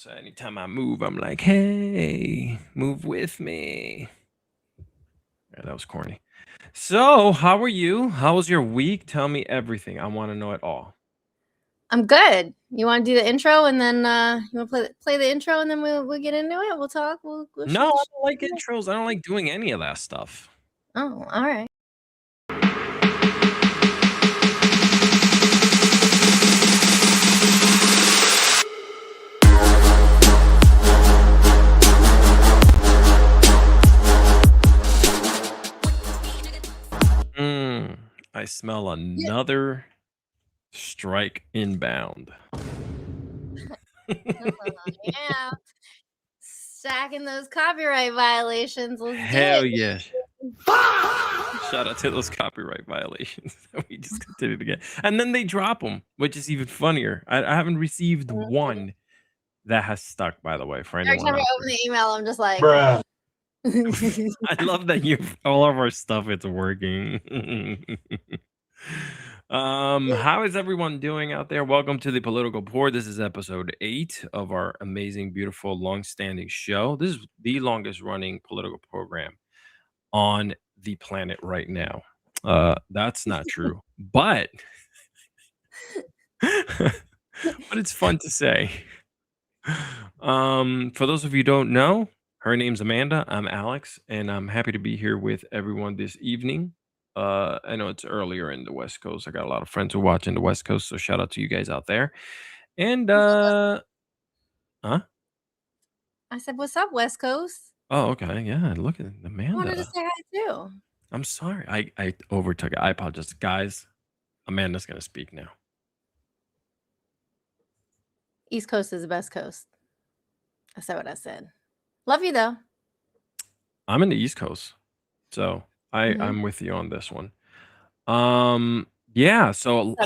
So anytime I move, I'm like, hey, move with me. Yeah, that was corny. So, how are you? How was your week? Tell me everything. I want to know it all. I'm good. You want to do the intro and then you want to play the intro and then we'll get into it. We'll talk. We'll No, I don't like intros. I don't like doing any of that stuff. Oh, all right. I smell another strike inbound. Yeah. Stacking those copyright violations. Let's Hell do it. yeah. Shout out to those copyright violations that we just continue to get. And then they drop them, which is even funnier. I haven't received one that has stuck, by the way, for Every anyone time I out open the email, I'm just like, there. I love that all of our stuff, it's working. How is everyone doing out there? Welcome to the Political Pour. This is episode 8 of our amazing, beautiful, long-standing show. This is the longest running political program on the planet right now. That's not true, but but it's fun to say. For those of you who don't know, her name's Amanda. I'm Alex, and I'm happy to be here with everyone this evening. I know it's earlier in the West Coast. I got a lot of friends who watch in the West Coast, so shout out to you guys out there. And huh? I said, "What's up, West Coast?" Oh, okay. Yeah, look at I Amanda. wanted to say hi too. I'm sorry. I overtook it. I apologize. Guys, Amanda's gonna speak now. East Coast is the best coast. I said what I said. Love you though. I'm in the East Coast, so I'm with you on this one. Yeah. So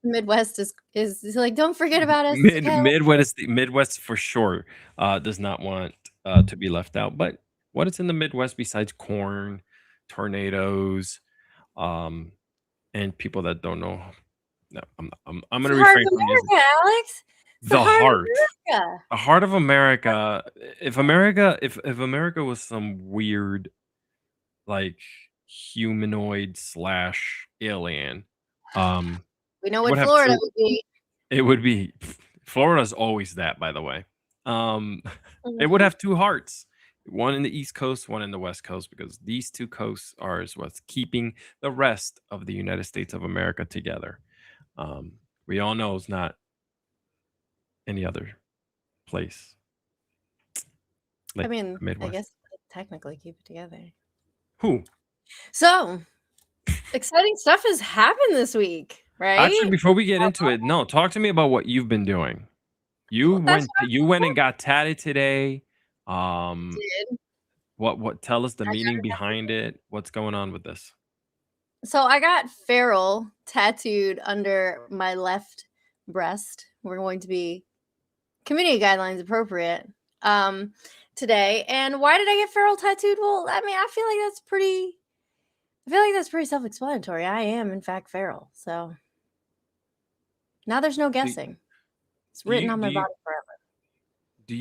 Midwest is like, don't forget about us. Midwest for sure does not want to be left out. But what is in the Midwest besides corn, tornadoes, and people that don't know? No, I'm gonna refrain from using Alex. the heart of America. If America was some weird, like, humanoid / alien, we know what Florida would be. It would be Florida's always that, by the way. It would have 2 hearts, one in the East Coast, one in the West Coast, because these 2 coasts are what's keeping the rest of the United States of America together. We all know it's not any other place. Like, I mean, Midwest. I guess technically keep it together. Who? So, exciting stuff has happened this week, right? Actually, before we get into it, no, talk to me about what you've been doing. You went and got tatted today. What tell us the meaning behind it? What's going on with this? So I got feral tattooed under my left breast. We're going to be community guidelines appropriate today. And why did I get feral tattooed? Well, I mean, I feel like that's pretty self-explanatory. I am, in fact, feral. So now there's no guessing. It's written on my body forever. Do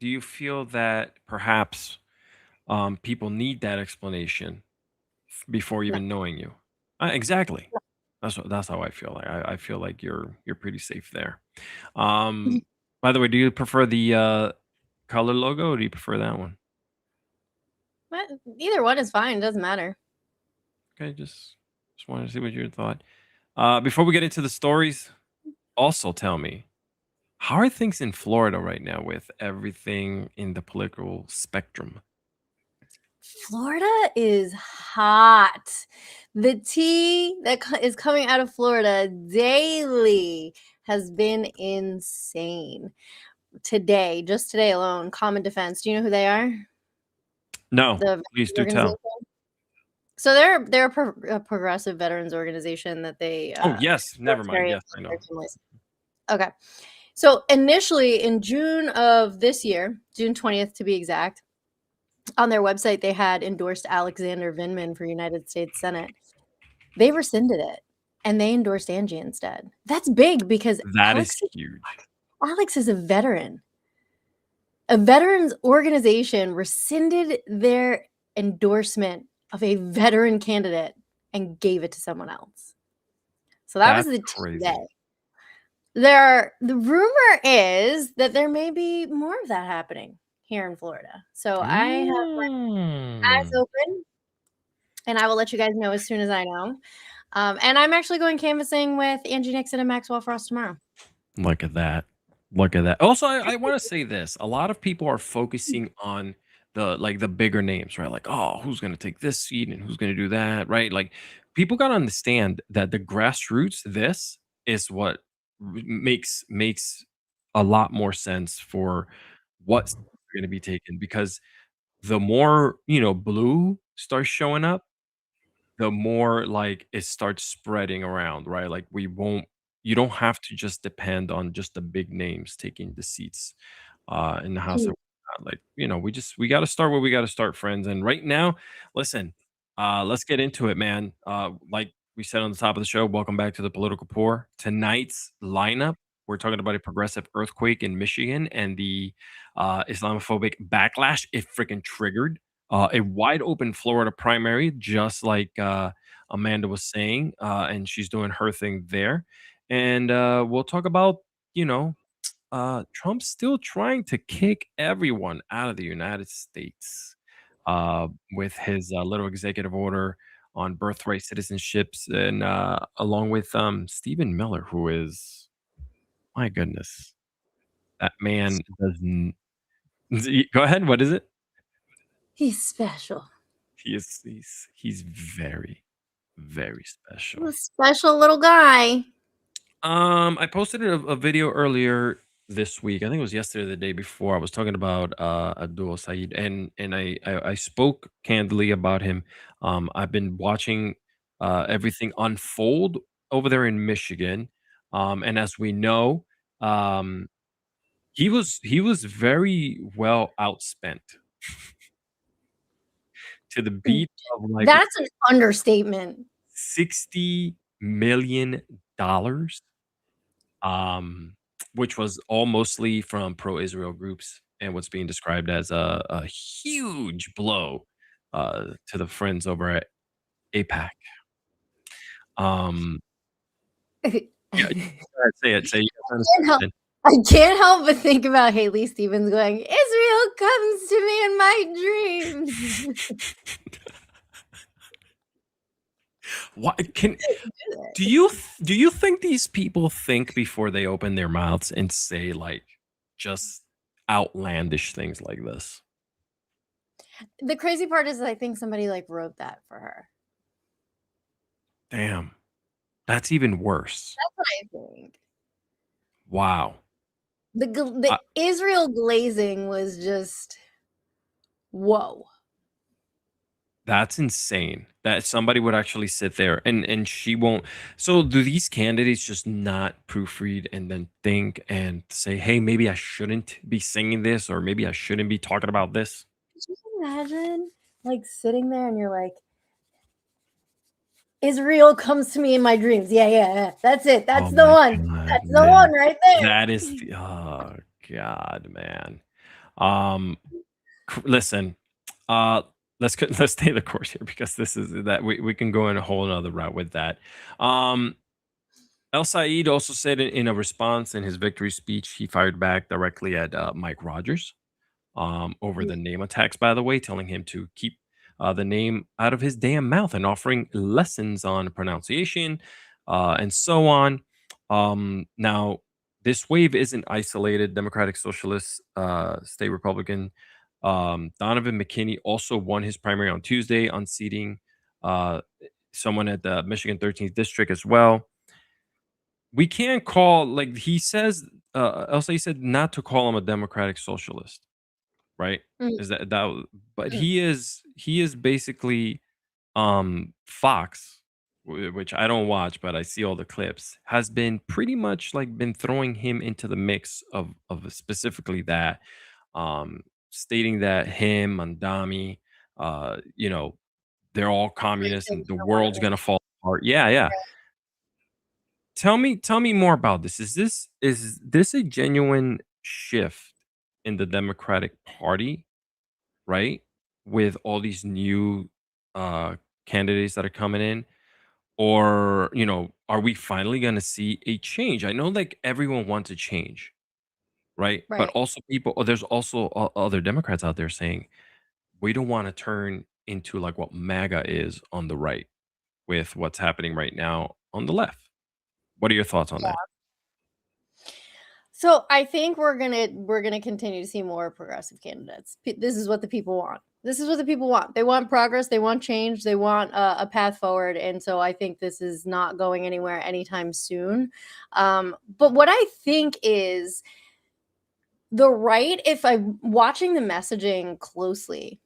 you feel that perhaps people need that explanation before even knowing you? Exactly. That's how I feel. I feel like you're pretty safe there. By the way, do you prefer the color logo, or do you prefer that one? Either one is fine. Doesn't matter. Okay, just wanted to see what you thought. Before we get into the stories, also tell me, how are things in Florida right now with everything in the political spectrum? Florida is hot. The tea that is coming out of Florida daily has been insane. Just today alone, Common Defense. Do you know who they are? No, please do tell. So they're a progressive veterans organization that they. Oh yes, never mind. Yes, I know. Okay, so initially in June of this year, June 20th to be exact, on their website they had endorsed Alexander Vindman for United States Senate. They rescinded it and they endorsed Angie instead. That's big because that is huge. Alex is a veteran. A veterans organization rescinded their endorsement of a veteran candidate and gave it to someone else. So that was That's the tea crazy. today. The rumor is that there may be more of that happening here in Florida. So I have my eyes Mm. open, and I will let you guys know as soon as I know. And I'm actually going canvassing with Angie Nixon and Maxwell Frost tomorrow. Look at that. Look at that. Also, I want to say this. A lot of people are focusing on the bigger names, right? Like, oh, who's gonna take this seat and who's gonna do that, right? Like people gotta understand that the grassroots, this is what makes a lot more sense for what's gonna be taken because the more, blue starts showing up, the more like it starts spreading around, right? Like you don't have to just depend on just the big names taking the seats in the House of like, we got to start where we got to start, friends. And right now, listen, let's get into it, man. Like we said on the top of the show, welcome back to the Political Pour. Tonight's lineup, we're talking about a progressive earthquake in Michigan and the Islamophobic backlash it freaking triggered. A wide open Florida primary, just like Amanda was saying, and she's doing her thing there. And we'll talk about, you know, Trump's still trying to kick everyone out of the United States with his little executive order on birthright citizenships, and along with Stephen Miller, who is, my goodness, that man doesn't. Go ahead. What is it? He's special. He's very, very special. A special little guy. I posted a video earlier this week. I think it was yesterday or the day before. I was talking about Abdul Saeed, and I spoke candidly about him. I've been watching everything unfold over there in Michigan, and as we know, um, he was very well outspent to the beat of like That's an understatement. $60 million, um, which was all mostly from pro-Israel groups and what's being described as a huge blow to the friends over at APAC. Um, yeah, go ahead, say it. Say you guys I trying to can't help say I can't help but think about Haley Stevens going, "Israel comes to me in my dreams." what can do you think these people think before they open their mouths and say like just outlandish things like this? The crazy part is I think somebody, like, wrote that for her. Damn, that's even worse. That's what I think. Wow. The Israel glazing was just whoa. That's insane that somebody would actually sit there and she won't. So do these candidates just not proofread and then think and say, "Hey, maybe I shouldn't be singing this or maybe I shouldn't be talking about this?" Could you imagine, like, sitting there and you're like, "Israel comes to me in my dreams." Yeah, yeah, yeah. That's it. That's Oh the my one. god, That's the man. one right there. That is the oh god, man. Um listen, uh let's stay the course here because this is that we can go in a whole another route with that. Um El Said also said in a response in his victory speech, he fired back directly at Mike Rogers over the name attacks, by the way, telling him to keep the name out of his damn mouth and offering lessons on pronunciation and so on. Now, this wave isn't isolated. Democratic Socialist State Republican Donovan McKinney also won his primary on Tuesday, unseating uh, someone at the Michigan 13th district as well. We can't call like he says. Elsa, he said not to call him a democratic socialist, right? Mm, Is that? But mm. he is basically Fox, which I don't watch, but I see all the clips. Has been pretty much like been throwing him into the mix of specifically that, stating that him and Dami, they're all communists and Racist the or world's whatever. gonna fall apart. Yeah, yeah. Tell me more about this. Is this a genuine shift in the Democratic Party, right? With all these new uh candidates that are coming in, or are we finally going to see a change? I know like everyone wants a change, right? But Right. also there's also other Democrats out there saying we don't want to turn into like what MAGA is on the right with what's happening right now on the left. What are your thoughts on that? So I think we're gonna continue to see more progressive candidates. This is what the people want. This is what the people want. They want progress. They want change. They want a path forward. And so I think this is not going anywhere anytime soon. But what I think is the right, if I'm watching the messaging closely,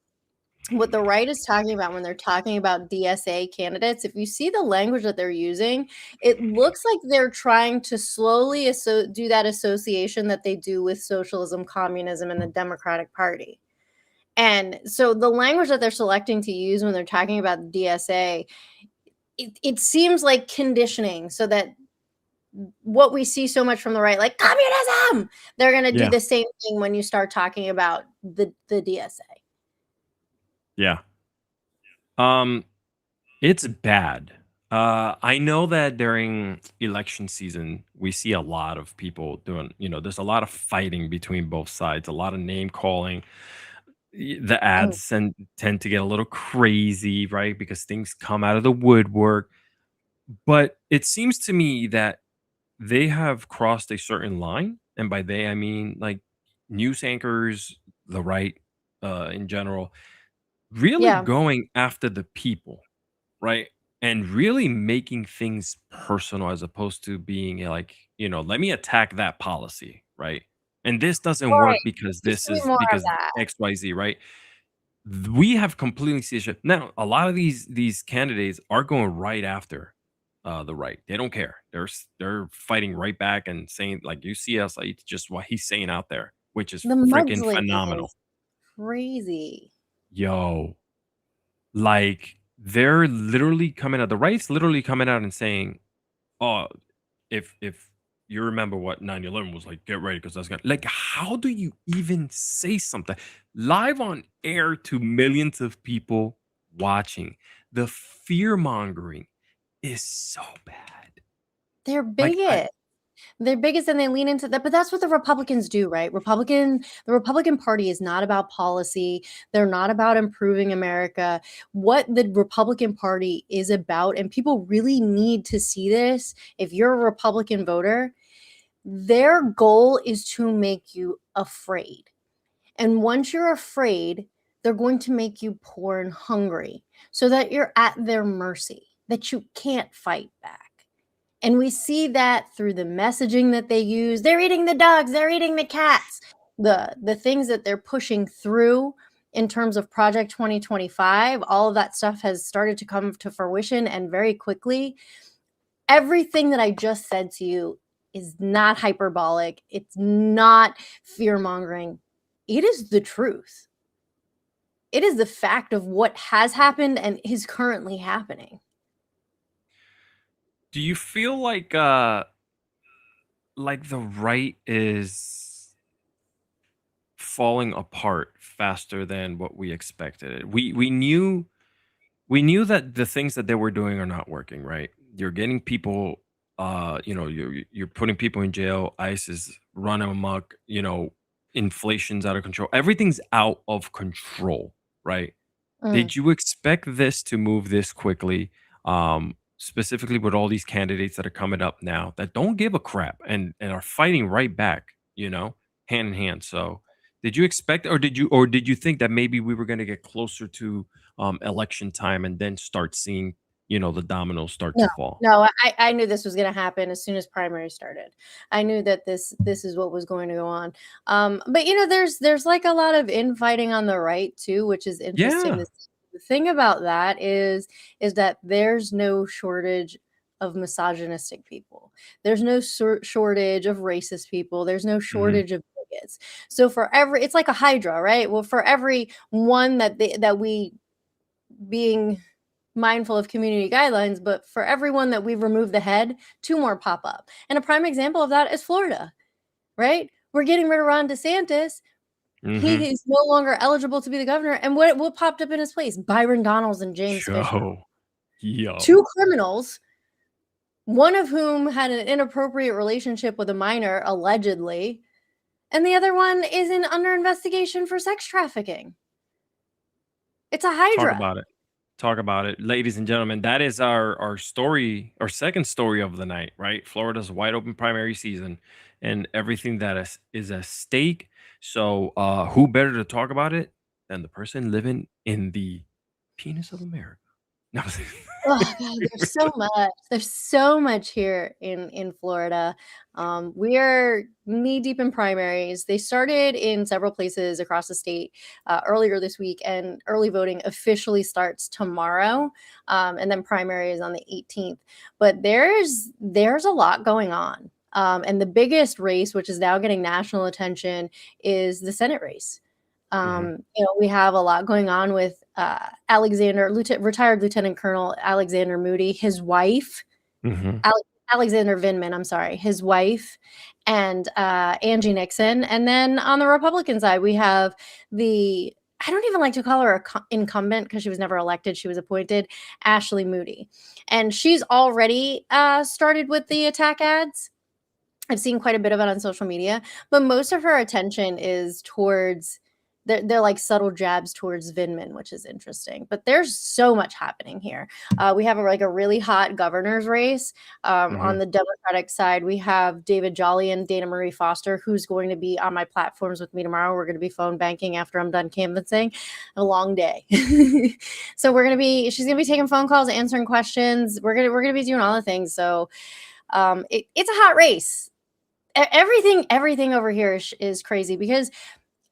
what the right is talking about when they're talking about DSA candidates, if you see the language that they're using, it looks like they're trying to slowly do that association that they do with socialism, communism, and the Democratic Party. And so the language that they're selecting to use when they're talking about the DSA, it seems like conditioning so that what we see so much from the right, like communism, they're going to do Yeah. the same thing when you start talking about the DSA. Yeah. Um, it's bad. I know that during election season, we see a lot of people doing, there's a lot of fighting between both sides, a lot of name calling. The Mm, ads tend to get a little crazy, right? Because things come out of the woodwork. But it seems to me that they have crossed a certain line. And by they, I mean like news anchors, the right in general, really yeah. going after the people, right? And really making things personal as opposed to being like, let me attack that policy, right? And this doesn't Right. work because Used this to be is more of because that. XYZ, right? We have completely seen shift. Now, a lot of these candidates are going right after the right. They don't care. They're fighting right back and saying like you see us like just what he's saying out there, which is The freaking mudslinging phenomenal. is crazy. Yo, like they're literally coming out. The right's literally coming out and saying, "Oh, if you remember what 9/11 was like, get ready because that's gonna like." How do you even say something live on air to millions of people watching? The fear mongering is so bad. They're Like I bigot. They're biggest and they lean into that, but that's what the Republicans do, right? The Republican Party is not about policy. They're not about improving America. What the Republican Party is about, and people really need to see this if you're a Republican voter, their goal is to make you afraid. And once you're afraid, they're going to make you poor and hungry so that you're at their mercy, that you can't fight back. And we see that through the messaging that they use. They're eating the dogs, they're eating the cats. The things that they're pushing through in terms of Project 2025, all of that stuff has started to come to fruition and very quickly. Everything that I just said to you is not hyperbolic. It's not fear mongering. It is the truth. It is the fact of what has happened and is currently happening. do you feel like the right is falling apart faster than what we expected? We knew that the things that they were doing are not working, right? You're getting people, you're putting people in jail. ICE is running amok. Inflation's out of control. Everything's out of control, right? Mm. Did you expect this to move this quickly? Specifically with all these candidates that are coming up now that don't give a crap and are fighting right back, hand in hand. So, did you expect, or did you think that maybe we were going to get closer to election time and then start seeing, the dominoes start to No, fall? no, I knew this was gonna happen as soon as primary started. I knew that this is what was going to go on. But there's like a lot of infighting on the right too, which is interesting. Yeah. The thing about that is that there's no shortage of misogynistic people. There's no shortage of racist people. There's no Hmm. shortage of bigots. So for every, it's like a hydra, right? Well, for every one that we being mindful of community guidelines, but for everyone that we've removed the head, 2 more pop up. And a prime example of that is Florida, right? We're getting rid of Ron DeSantis. Mm-hmm. He is no longer eligible to be the governor. And what popped up in his place? Byron Donalds and James Fisher. Yo. 2 criminals, one of whom had an inappropriate relationship with a minor, allegedly, and the other one is under investigation for sex trafficking. It's a hydra. Talk about it, ladies and gentlemen. That is our story, our second story of the night, right? Florida's wide open primary season, and everything that is at stake. So, who better to talk about it than the person living in the penis of America? No. Oh God, there's so much. There's so much here in Florida. We are knee deep in primaries. They started in several places across the state earlier this week, and early voting officially starts tomorrow, and then primaries on the 18th. But there's a lot going on, and the biggest race, which is now getting national attention, is the Senate race. We have a lot going on with retired Lieutenant Colonel Alexander Moody, his wife, Alexander Vindman, I'm sorry, his wife, and Angie Nixon. And then on the Republican side, we have I don't even like to call her an incumbent because she was never elected. She was appointed, Ashley Moody. And she's already started with the attack ads. I've seen quite a bit of it on social media, but most of her attention is towards they're like subtle jabs towards Vindman, which is interesting. But there's so much happening here. We have a really hot governor's race. On the Democratic side, we have David Jolly and Dana Marie Foster, who's going to be on my platforms with me tomorrow. We're going to be phone banking after I'm done canvassing. A long day. So she's going to be taking phone calls, answering questions. We're going to be doing all the things. So it's a hot race. Everything over here is crazy because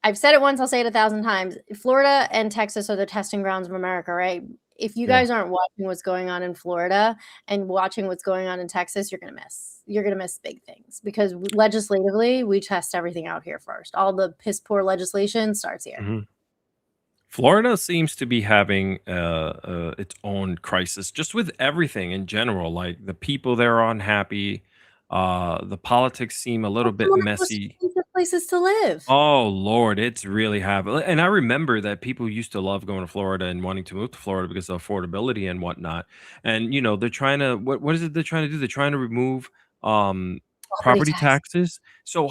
I've said it once, I'll say it 1,000 times. Florida and Texas are the testing grounds of America, right? If you guys aren't watching what's going on in Florida and watching what's going on in Texas, you're going to miss big things because legislatively, we test everything out here first. All the piss poor legislation starts here. Florida seems to be having its own crisis just with everything in general. Like the people there are unhappy. The politics seem a little bit messy. Places to live. Oh Lord, it's really happening. And I remember that people used to love going to Florida and wanting to move to Florida because of affordability and whatnot. And they're trying to what is it they're trying to do? They're trying to remove property taxes. So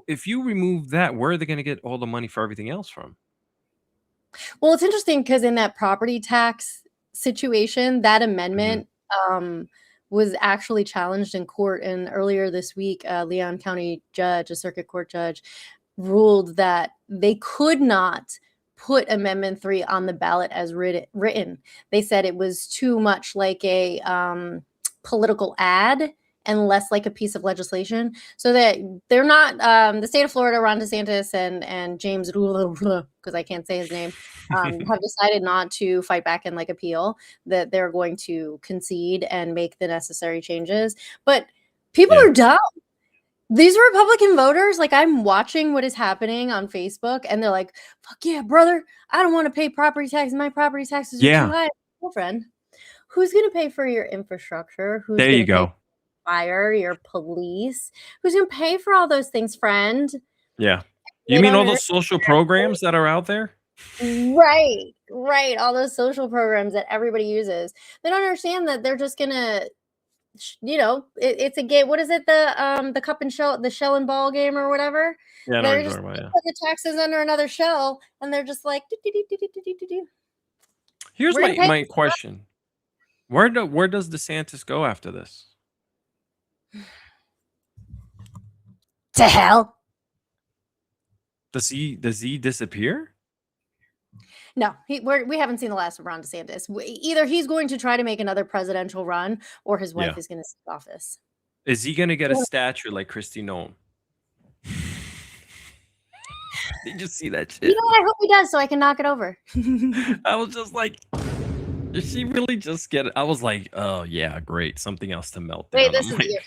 if you remove that, where are they going to get all the money for everything else from? Well, it's interesting because in that property tax situation, that amendment was actually challenged in court. And earlier this week, Leon County judge, a circuit court judge, ruled that they could not put Amendment 3 on the ballot as written. They said it was too much like a political ad and less like a piece of legislation. So that they're not, the state of Florida, Ron DeSantis and James, because I can't say his name, have decided not to fight back and appeal, that they're going to concede and make the necessary changes. But people are dumb. These Republican voters, I'm watching what is happening on Facebook, and they're like, fuck yeah, brother, I don't want to pay property taxes. My property taxes are too high. Girlfriend, who's going to pay for your infrastructure? There you go. Fire, your police? Who's going to pay for all those things, friend? Yeah. You mean all those social programs that are out there? Right. All those social programs that everybody uses. They don't understand that they're just going to, it's a game. What is it? The cup and shell, the shell and ball game or whatever. Yeah, they're just put the taxes under another shell, and they're just like, Here's my question. Where does DeSantis go after this? To hell. Does he disappear? No, we haven't seen the last of Ron DeSantis. Either he's going to try to make another presidential run, or his wife is going to seek office. Is he going to get a statue like Kristi Noem? Did you see that shit? I hope he does, so I can knock it over. I was just like, did she really just get it? I was like, oh yeah, great, something else to melt down. Wait, this is the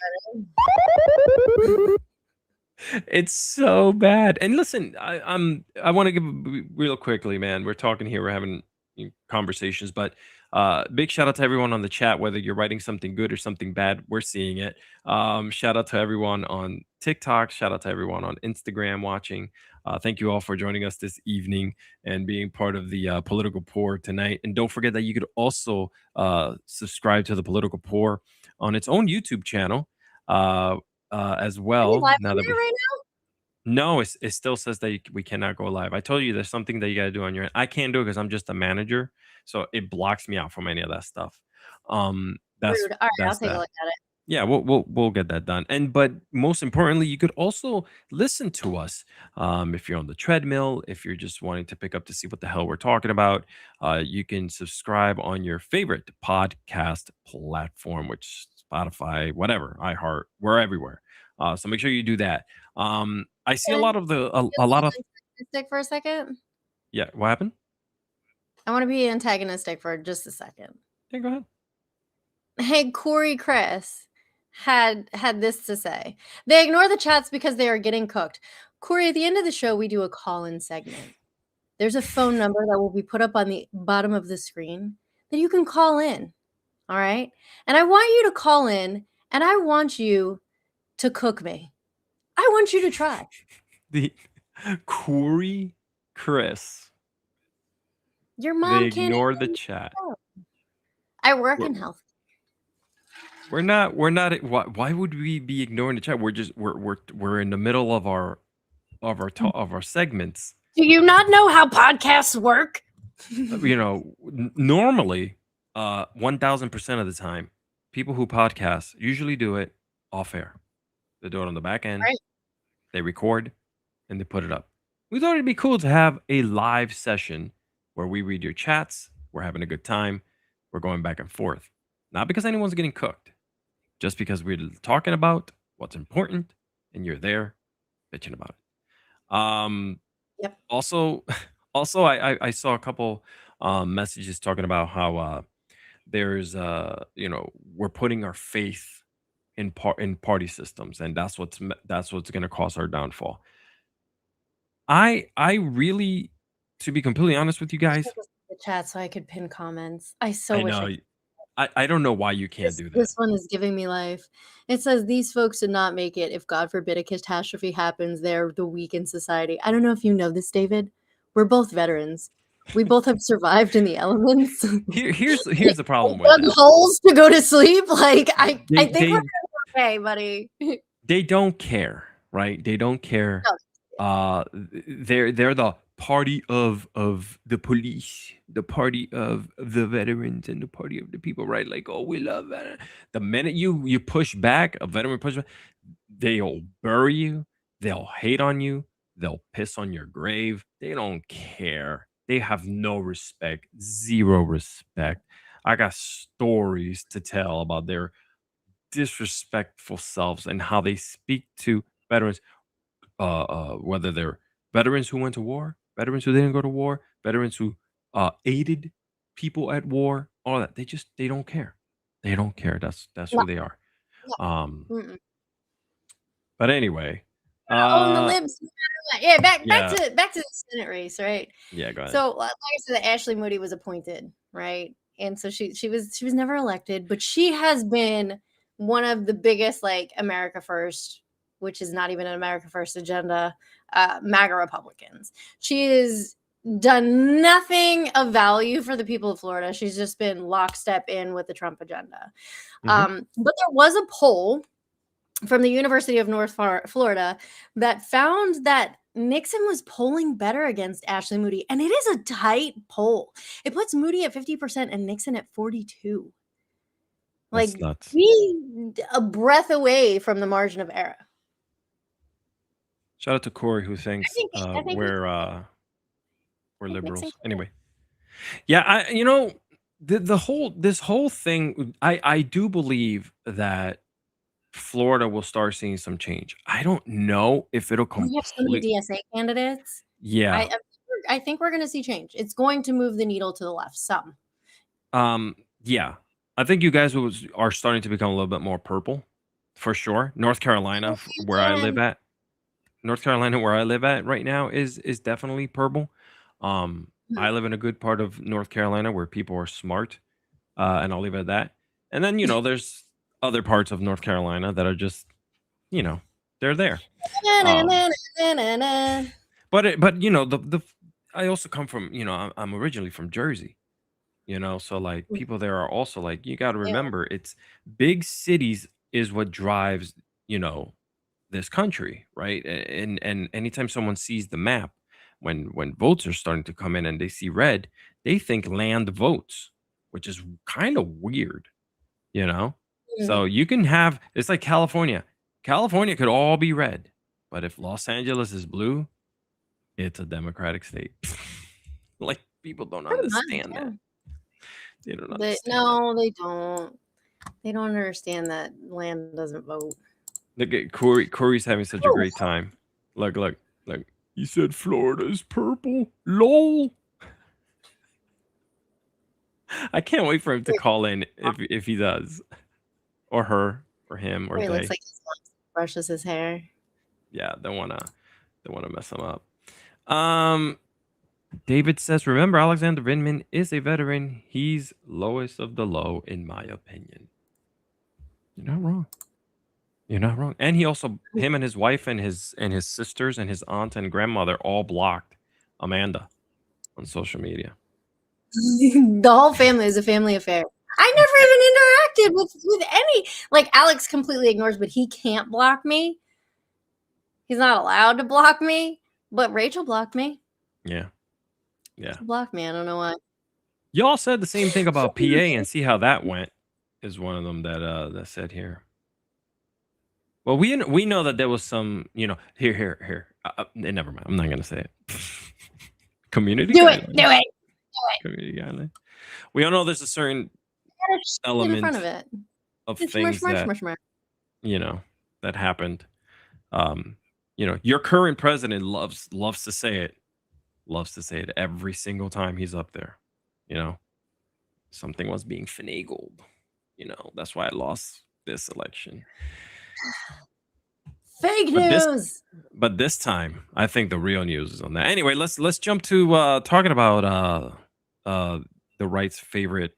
It's so bad. And listen, I want to give real quickly, man. We're talking here, we're having conversations, but Big shout out to everyone on the chat, whether you're writing something good or something bad, we're seeing it. Shout out to everyone on TikTok. Shout out to everyone on Instagram watching. Thank you all for joining us this evening and being part of the Political Pour tonight. And don't forget that you could also subscribe to the Political Pour on its own YouTube channel as Are you well. live Now on that there we right no, it still says that we cannot go live. I told you there's something that you got to do on your end. I can't do it because I'm just a manager, so it blocks me out from any of that stuff. now? That's Rude. All right, I'll that's take a that. look at it. Yeah, we'll get that done. And but most importantly, you could also listen to us if you're on the treadmill, if you're just wanting to pick up to see what the hell we're talking about. You can subscribe on your favorite podcast platform, which Spotify, whatever, iHeart, we're everywhere. So make sure you do that. I see a Can lot of the I be a a lot little of antagonistic for a second? yeah. What happened? I want to be antagonistic for just a second. Yeah, go ahead. Hey, Corey Chris had this to say. They ignore the chats because they are getting cooked. Corey, at the end of the show, we do a call-in segment. There's a phone number that will be put up on the bottom of the screen that you can call in. All right. And I want you to call in and I want you to cook me. I want you to try. The Corey Chris. Your They mom can't ignore the answer chat. the phone. I work We're, in health. we're not why would we be ignoring the chat? We're in the middle of our segments. Do you not know how podcasts work? Normally 1000% of the time people who podcast usually do it off air. They do it on the back end. Right. They record and they put it up. We thought it'd be cool to have a live session where we read your chats, we're having a good time, we're going back and forth. Not because anyone's getting cooked, just because we're talking about what's important and you're there bitching about it. Yep. Also, I saw a couple messages talking about how there's we're putting our faith in party systems, and that's what's going to cause our downfall. I really, to be completely honest with you I guys, should listen to the chat so I could pin comments. I so I wish know I could. I don't know why you can't do that. This one is giving me life. It says these folks did not make it. If God forbid a catastrophe happens, they're the weak in society. I don't know if you know this, David. We're both veterans. We both have survived in the elements. Here's the problem with Dug that. holes to go to sleep. Like I think They we're okay, buddy. they don't care, right? They don't care. No. They're the party of the police, the party of the veterans, and the party of the people, right? Like, oh, we love veterans. The minute you push back, a veteran push back, they'll bury you, they'll hate on you, they'll piss on your grave. They don't care. They have no respect, zero respect. I got stories to tell about their disrespectful selves and how they speak to veterans, whether they're veterans who went to war, veterans who didn't go to war, veterans who aided people at war, all that. They don't care. They don't care. That's No. who they are. No. Um, Mm-mm. but anyway, Own the libs. Yeah, back yeah, to the Senate race, right? yeah. Go ahead. So, like I said, Ashley Moody was appointed, right? And so she was never elected, but she has been one of the biggest, like, America First, which is not even an America First agenda, MAGA Republicans. She has done nothing of value for the people of Florida. She's just been lockstep in with the Trump agenda. Mhm. But there was a poll from the University of North Florida that found that Nixon was polling better against Ashley Moody, and it is a tight poll. It puts Moody at 50% and Nixon at 42. That's Like, nuts. we a breath away from the margin of error. Shout out to Corey who thinks I think we're Nixon liberals. could. Anyway, yeah, this whole thing. I do believe that Florida will start seeing some change. I don't know if it'll We have so many complete. DSA candidates. Yeah. I think we're going to see change. It's going to move the needle to the left some. Yeah. I think you guys are starting to become a little bit more purple, for sure. North Carolina, where I live at, right now is definitely purple. I live in a good part of North Carolina where people are smart. and I'll leave it at that. And then there's other parts of North Carolina that are just you know they're there. Um, but the I also come from I'm originally from Jersey. So like people there are also like you got to Yeah. remember it's big cities is what drives you know this country, right? And anytime someone sees the map, when votes are starting to come in and they see red, they think land votes, which is kind of weird, you know? Mm. So you can have it's like California. California could all be red, but if Los Angeles is blue, it's a democratic state. Like people don't Pretty much, understand yeah. that. They don't But understand that. no, they don't. They don't understand that land doesn't vote. Look at Corey. Corey's having such a Oh, great time. Look. He said Florida is purple. LOL. I can't wait for him to call in if he does. Or her, or him, or He looks they. like he brushes his hair. Yeah, don't wanna mess him up. David says, remember Alexander Vindman is a veteran. He's lowest of the low, in my opinion. You're not wrong. You're not wrong. And he also him and his wife and his sisters and his aunt and grandmother all blocked Amanda on social media. The whole family is a family affair. I never even interacted with any. Like Alex completely ignores, but he can't block me. He's not allowed to block me. But Rachel blocked me. Yeah. She blocked me. I don't know why. Y'all said the same thing about PA and see how that went. Is one of them that said here. Well, we know that there was some, here. Never mind. I'm not gonna say it. Community Do guidelines. it. Do it. Community guidelines. We all know there's a certain In element front of it. of It's things mush. that happened. Your current president loves to say it. Loves to say it every single time he's up there. Something was being finagled. That's why I lost this election. Fake news. But this time, I think the real news is on that. Anyway, let's jump to talking about the right's favorite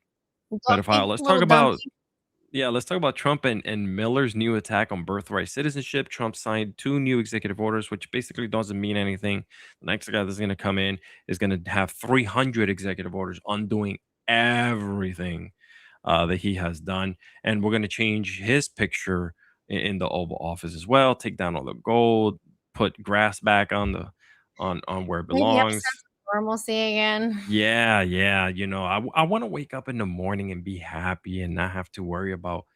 pedophile. Let's talk about Trump and Miller's new attack on birthright citizenship. Trump signed 2 new executive orders, which basically doesn't mean anything. The next guy that's going to come in is going to have 300 executive orders undoing everything that he has done, and we're going to change his picture in the Oval Office as well. Take down all the gold, put grass back on where it Maybe have a belongs. sense of normalcy again. Yeah. I want to wake up in the morning and be happy and not have to worry about.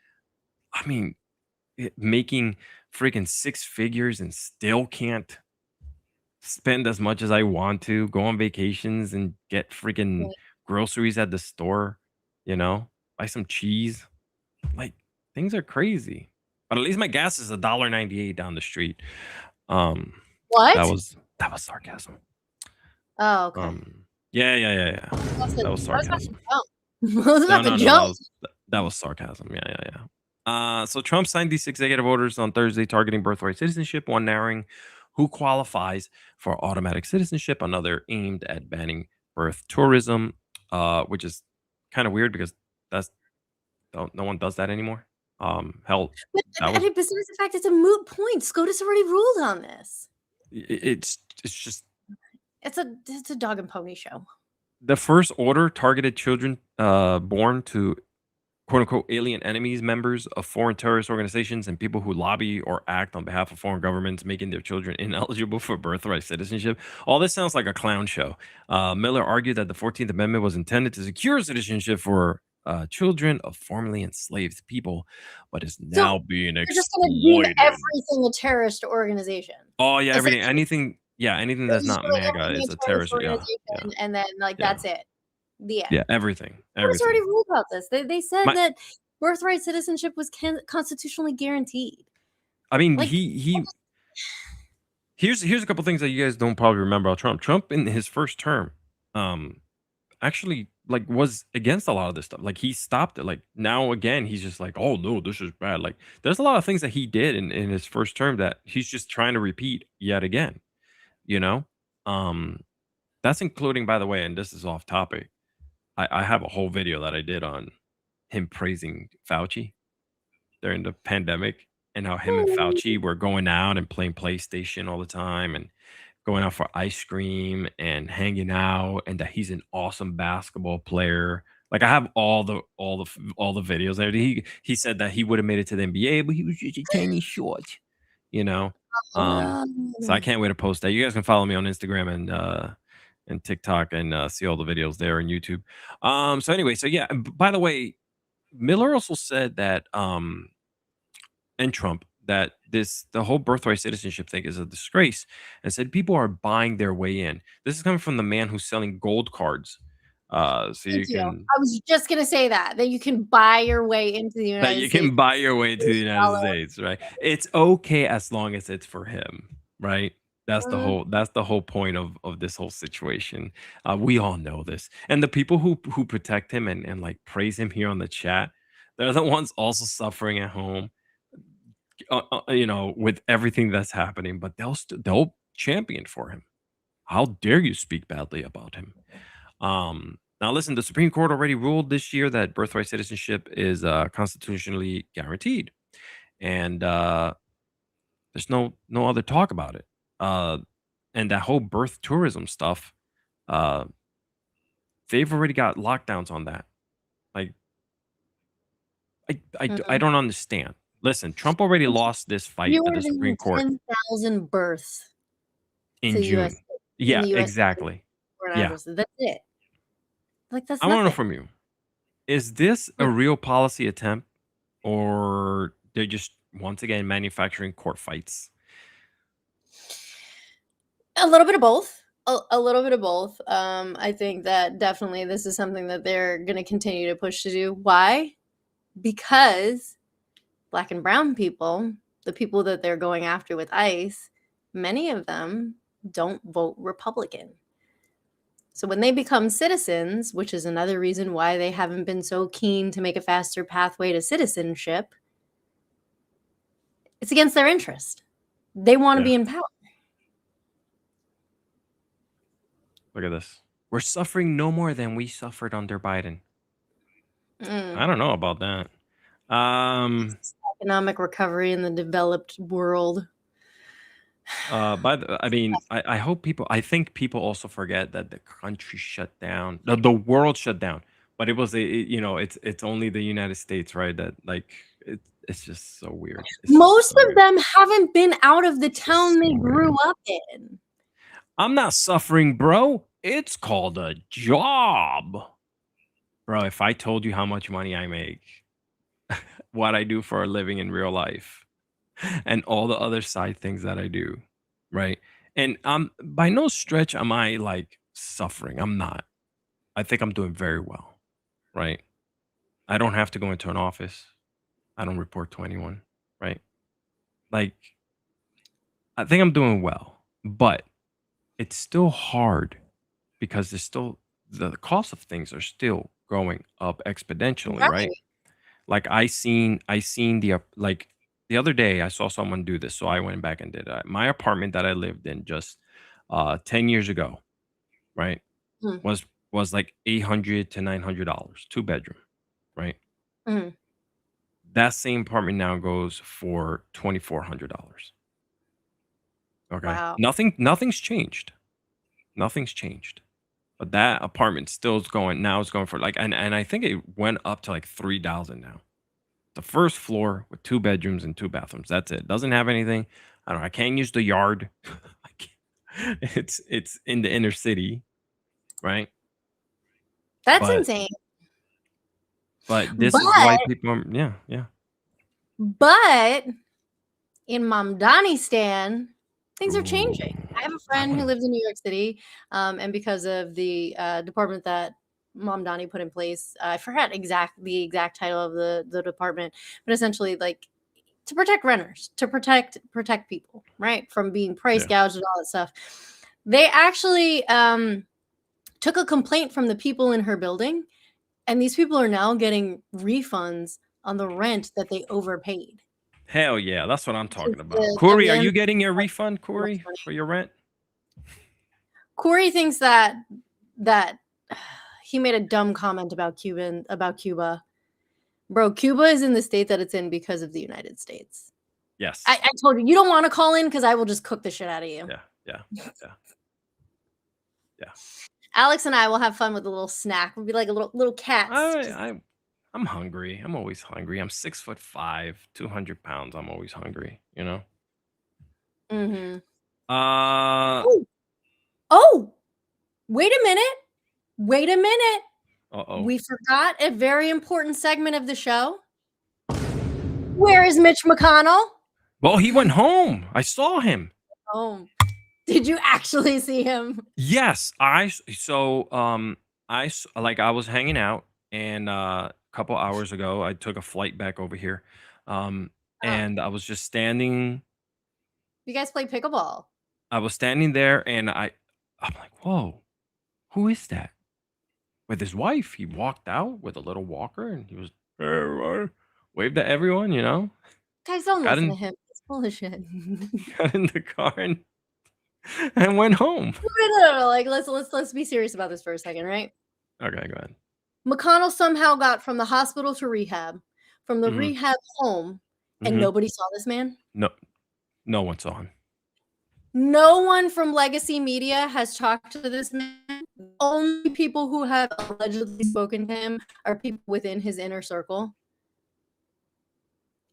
I mean, making freaking 6 figures and still can't spend as much as I want to. Go on vacations and get freaking groceries at the store. Buy some cheese. Like things are crazy. But at least my gas is $1.98 down the street. What? That was sarcasm. Oh, okay. Yeah. That was sarcasm. That was sarcasm. Yeah. So Trump signed these executive orders on Thursday targeting birthright citizenship, one narrowing who qualifies for automatic citizenship, another aimed at banning birth tourism, which is kind of weird because no one does that anymore. Hell, besides the fact it's a moot point, SCOTUS already ruled on this. It's just it's a dog and pony show. The first order targeted children born to quote unquote alien enemies, members of foreign terrorist organizations, and people who lobby or act on behalf of foreign governments, making their children ineligible for birthright citizenship. All this sounds like a clown show. Miller argued that the 14th Amendment was intended to secure citizenship for children of formerly enslaved people, but is now being exploited. Just going to deem everything a terrorist organization. Oh yeah, anything that's not MAGA is a terrorist organization. Yeah. And then that's it. Yeah, everything. It's already ruled about this. They said that birthright citizenship was constitutionally guaranteed. I mean, here's a couple things that you guys don't probably remember about Trump. Trump in his first term, actually was against a lot of this stuff. He stopped it. Now again, he's just like, oh no, this is bad. There's a lot of things that he did in his first term that he's just trying to repeat yet again. That's including, by the way, and this is off topic. I have a whole video that I did on him praising Fauci during the pandemic, and how him and Fauci were going out and playing PlayStation all the time and going out for ice cream and hanging out, and that he's an awesome basketball player. Like, I have all the videos there. He said that he would have made it to the NBA, but he was just a tiny short, you know. Oh Um, so I no. can't wait to post that. You guys can follow me on Instagram and TikTok and see all the videos there on YouTube. So anyway, so yeah. By the way, Miller also said that and Trump that the whole birthright citizenship thing is a disgrace, and said people are buying their way in. This is coming from the man who's selling gold cards. So Thank you you. can I was just gonna say that you can buy your way into the that United you States. can buy your way to the United Dollar. States, right? It's okay as long as it's for him, right? Mhm. That's the whole point of this whole situation. We all know this, and the people who protect him and like praise him here on the chat, they're the ones also suffering at home, with everything that's happening. But they'll champion for him. How dare you speak badly about him? Now, listen, the Supreme Court already ruled this year that birthright citizenship is constitutionally guaranteed, and there's no other talk about it. Uh, and that whole birth tourism stuff, uh, they've already got lockdowns on that. Like, I Mhm. don't understand. Listen, Trump already lost this fight at Fewer the than Supreme Court 10,000 births to in the US June. in Yeah, the US exactly. born Yeah, addresses. That's it. Like, that's I want to know nothing. from you: is this a Mm. real policy attempt, or they're just once again manufacturing court fights? A little bit of both. A little bit of both. I think that definitely this is something that they're gonna continue to push to do. Why? Because Black and brown people, the people that they're going after with ICE, many of them don't vote Republican. So when they become citizens, which is another reason why they haven't been so keen to make a faster pathway to citizenship, it's against their interest. They want to Yeah. be in power. Look at this. We're suffering no more than we suffered under Biden. I Mm. don't know about that. Um, Economic recovery in the developed world. I mean, I think people also forget that the country shut down, the world shut down, but it's only the United States, right? That like it's just so weird. It's just Most so of weird. them haven't been out of the It's just town so they weird. grew up in. I'm not suffering, bro. It's called a job, bro. If I told you how much money I make, what I do for a living in real life, and all the other side things that I do, right? And by no stretch am I like suffering. I'm not. I think I'm doing very well, right? I don't have to go into an office. I don't report to anyone, right? Like, I think I'm doing well, but it's still hard because the cost of things are still going up exponentially, right? Right. Like, I seen like the other day I saw someone do this, so I went back and did it. My apartment that I lived in just 10 years ago, right? Mm, Was like $800 to $900, two bedroom, right? mm. That same apartment now goes for $2,400. Okay. Wow. Nothing's changed. Nothing's changed. But that apartment still is going now, it's going for like, and I think it went up to like 3,000 now. The first floor with two bedrooms and two bathrooms. That's it. Doesn't have anything. I don't know. I can't use the yard. I can't. It's in the inner city, right? That's But insane. this is why But people yeah, yeah. but in Mamdanistan, things are changing. I have a I friend who wanna lives in New York City, and because of the department that Mamdani put in place, I forgot the exact title of the department, but essentially like to protect renters, to protect people, right, from being price yeah. gouged and all that stuff. They actually took a complaint from the people in her building, and these people are now getting refunds on the rent that they overpaid. Hell yeah, that's what I'm talking about. The Corey, are you land getting your refund, so much Corey, money. for your rent? Corey thinks that he made a dumb comment about Cuba, Bro, Cuba is in the state that it's in because of the United States. Yes. I told you don't want to call in because I will just cook the shit out of you. Yeah. Alex and I will have fun with a little snack. We'll be like a little cats. I'm hungry. I'm always hungry. I'm 6'5", 200 pounds. I'm always hungry, you know? Mm-hmm. Oh, wait a minute. uh-oh. We forgot a very important segment of the show. Where is Mitch McConnell? Well, he went home. I saw him. Oh, did you actually see him? Yes, I was hanging out, and a couple hours ago, I took a flight back over here, and I was just standing. You guys play pickleball. I was standing there, and I'm like, "Whoa, who is that?" With his wife, he walked out with a little walker, and he was waved at everyone, you know. Guys, don't Got listen in, to him. It's bullshit. got in the car and went home. No. Like let's be serious about this for a second, right? Okay, go ahead. McConnell somehow got from the hospital to rehab, from the rehab home, and nobody saw this man. No one saw him. No one from legacy media has talked to this man. The only people who have allegedly spoken to him are people within his inner circle.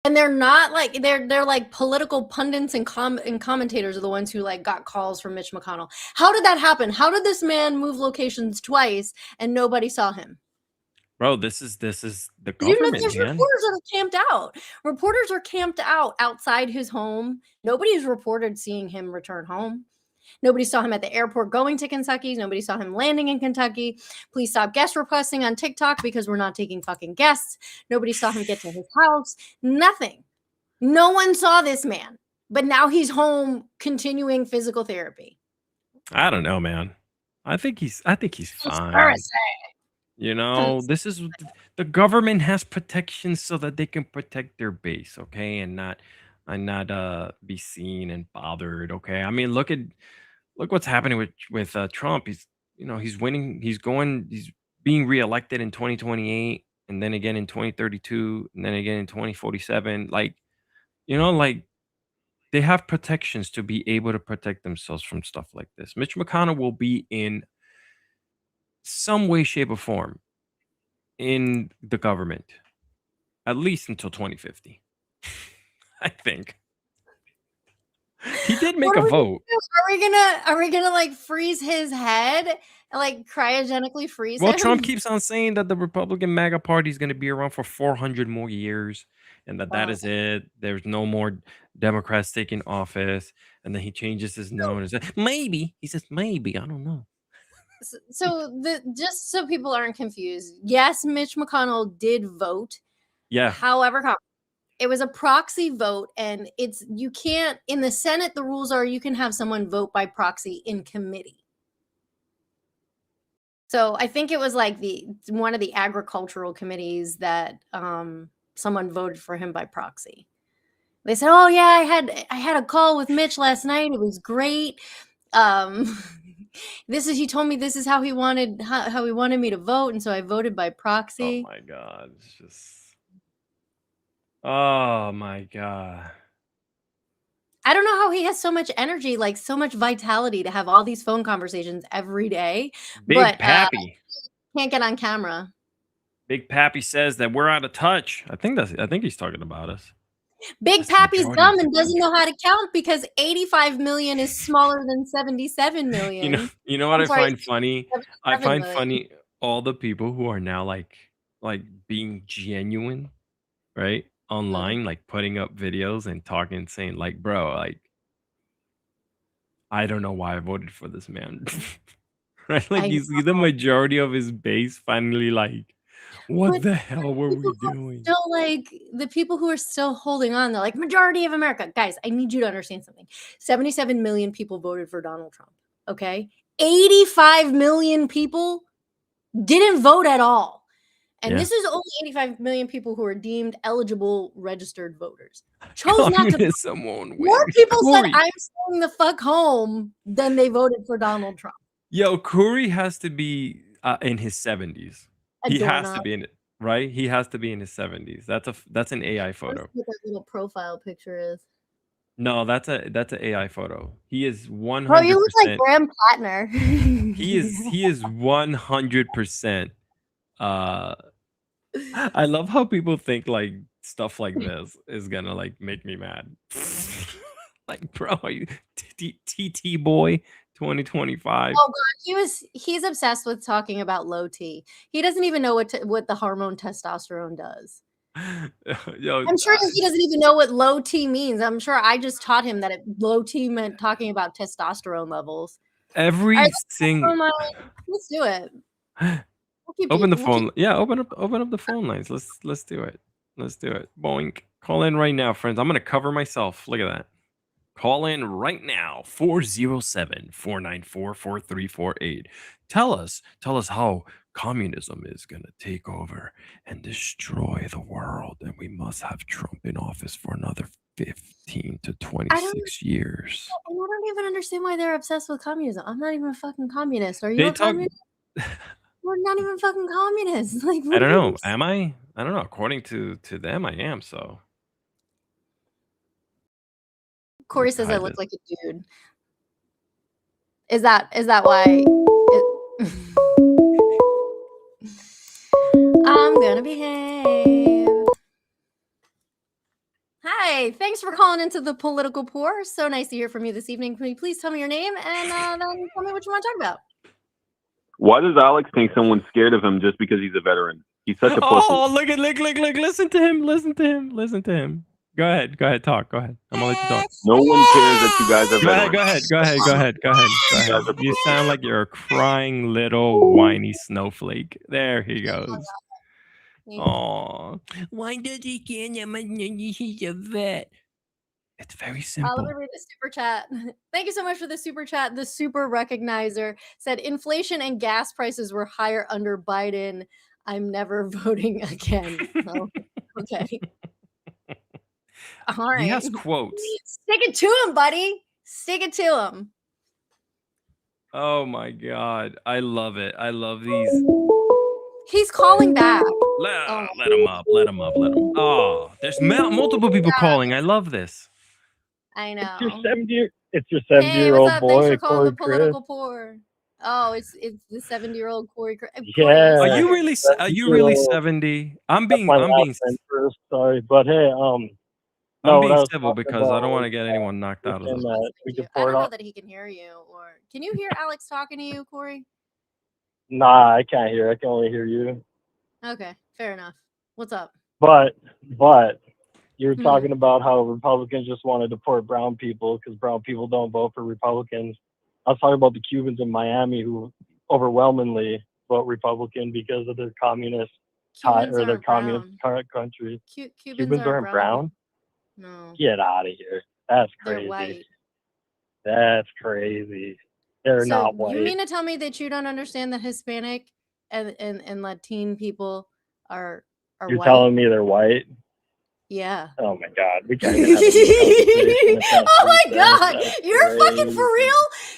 And they're not like they're like political pundits and commentators are the ones who like got calls from Mitch McConnell. How did that happen? How did this man move locations twice and nobody saw him? Bro, this is the government. You know, there's reporters that are camped out. Reporters are camped out outside his home. Nobody's reported seeing him return home. Nobody saw him at the airport going to Kentucky. Nobody saw him landing in Kentucky. Please stop guest requesting on TikTok because we're not taking fucking guests. Nobody saw him get to his house. Nothing. No one saw this man. But now he's home continuing physical therapy. I don't know, man. I think he's fine. You know, this is the government has protections so that they can protect their base, okay, and not be seen and bothered. Okay, I mean, look what's happening with Trump. He's he's winning. He's being reelected in 2028, and then again in 2032, and then again in 2047. Like, like they have protections to be able to protect themselves from stuff like this. Mitch McConnell will be in some way, shape, or form in the government at least until 2050. I think he did make a vote. Are we gonna like freeze his head and like cryogenically freeze him? Well, Trump keeps on saying that the Republican MAGA party is going to be around for 400 more years, and that is it. There's no more Democrats taking office, and then he changes his note and says maybe. He says maybe. I don't know. So just so people aren't confused, yes, Mitch McConnell did vote. Yeah. However, it was a proxy vote, and you can't in the Senate. The rules are you can have someone vote by proxy in committee. So I think it was like one of the agricultural committees that someone voted for him by proxy. They said, "Oh yeah, I had a call with Mitch last night. It was great. He told me this is how he wanted me to vote, and so I voted by proxy." Oh my god, it's just. Oh my god. I don't know how he has so much energy, like so much vitality to have all these phone conversations every day. Big Pappy can't get on camera. Big Pappy says that we're out of touch. I think he's talking about us. Big Pappy's dumb and doesn't know how to count because 85 million is smaller than 77 million. You know what I find funny? I find funny all the people who are now like being genuine, right? Online, like putting up videos and talking, saying like, bro, like, I don't know why I voted for this man. Right? Like you see the majority of his base finally like, what the hell were we doing? Still like the people who are still holding on, they're like majority of America. Guys, I need you to understand something. 77 million people voted for Donald Trump. Okay. 85 million people didn't vote at all. And this is only 85 million people who are deemed eligible registered voters. Chose not to vote. More people said I'm staying the fuck home than they voted for Donald Trump. Yo, Curry has to be in his 70s. He has to be in it. right? He has to be in his 70s. That's an AI Let's photo. see what that little profile picture is. No, that's an AI photo. He is Bro, you look like 100%. Graham Plattner. He is 100%. I love how people think like stuff like this is gonna like make me mad. Like, bro, are you TT boy 2025? Oh god, he's obsessed with talking about low T. He doesn't even know what the hormone testosterone does. Yo, I'm sure he doesn't even know what low T means. I'm sure I just taught him that low T meant talking about testosterone levels. All every right, single let's do it. We'll keep open the we'll keep phone. Yeah, open up the phone lines. Let's do it. Let's do it. Boink. Call in right now, friends. I'm gonna cover myself. Look at that. Call in right now, 407-494-4348. Tell us how communism is going to take over and destroy the world, and we must have Trump in office for another 15 to 26 years. I don't even understand why they're obsessed with communism. I'm not even a fucking communist. Are you They a talk. communist? We're not even fucking communists. Like, I what don't are you know. Am I? I don't know. According to them, I am. So Corey let's says I hide look it. like a dude. Is that why? I'm gonna behave. Hi, thanks for calling into the Political Poor. So nice to hear from you this evening. Can you please tell me your name and then tell me what you want to talk about? Why does Alex think someone's scared of him just because he's a veteran? He's such a pussy. Oh, look! Listen to him. Go ahead. Talk. Go ahead. I'm gonna let you talk. No one cares that you guys are veterans. Go ahead. You sound like you're a crying little whiny snowflake. There he goes. Oh, why does he care that much? He's a vet. It's very simple. Let me read the super chat. Thank you so much for the super chat. The super recognizer said inflation and gas prices were higher under Biden. I'm never voting again. Oh, okay. All right. He has quotes. Stick it to him, buddy. Stick it to him. Oh my god. I love it. I love these. He's calling back. Let him up. Oh, there's multiple people calling. I love this. I know. It's your 70-year-old hey, what's up? boy, Thanks for calling Corey the Political Chris. Poor. Oh, it's the 70-year-old Corey. Yeah. Are you really 70? I'm being first, sorry, but hey, I'm being civil because I don't want to get anyone knocked out of this. I don't know that he can hear you, or can you hear Alex talking to you, Corey? Nah, I can't hear. I can only hear you. Okay, fair enough. What's up? But you were talking about how Republicans just want to deport brown people because brown people don't vote for Republicans. I was talking about the Cubans in Miami who overwhelmingly vote Republican because of their communist or their communist country. Cubans aren't brown? No. Get out of here. That's crazy. They're white. That's crazy. They're not white. You mean to tell me that you don't understand that Hispanic and Latine people are You're white? telling me they're white? Yeah. Oh my god, we can't even have a conversation. Oh my god, you're fucking for real?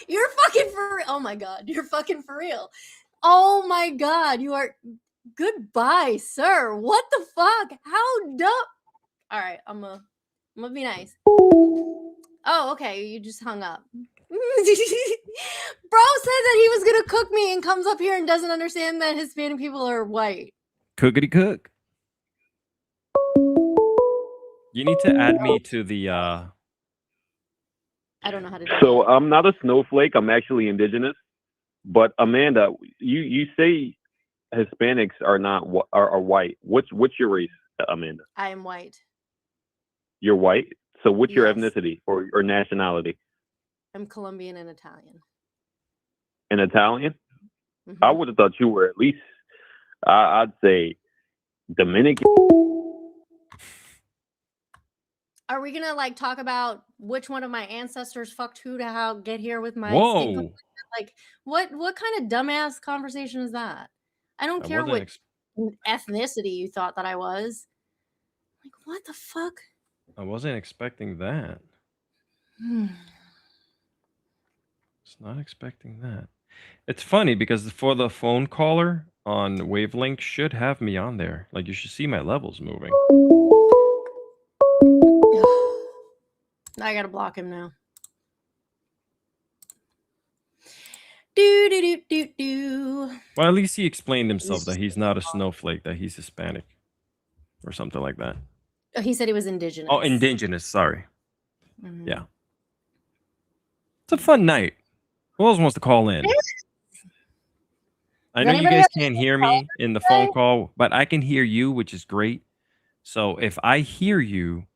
You're fucking for real? Oh my god, you're fucking for real. Oh my god, you are. Goodbye, sir. What the fuck? How dumb? All right, I'm gonna be nice. Oh, okay, you just hung up. Bro said that he was gonna cook me and comes up here and doesn't understand that Hispanic people are white. Cookity cook. You need to add me to the I don't know how to do So that. I'm not a snowflake. I'm actually indigenous. But Amanda, you say Hispanics are not are white. What's your race, Amanda? I am white. You're white. So what's your Yes. ethnicity or nationality? I'm Colombian and Italian. An Italian? Mhm. I would have thought you were at least, I'd say, Dominican. Are we gonna like talk about which one of my ancestors fucked who to get here with my skin color? Like what kind of dumbass conversation is that? I don't care what ethnicity you thought that I was. Like what the fuck? I wasn't expecting that. It's not expecting that. It's funny because for the phone caller, on Wavelength should have me on there. Like, you should see my levels moving. I gotta block him now. Do do do do do. Well, at least he explained himself that he's not a snowflake, that he's Hispanic or something like that. Oh, he said he was indigenous. Oh, indigenous. Sorry. Mhm. Yeah. It's a fun night. Who else wants to call in? I know you anybody guys else can't hear me in the phone call, but I can hear you, which is great. So if I hear you,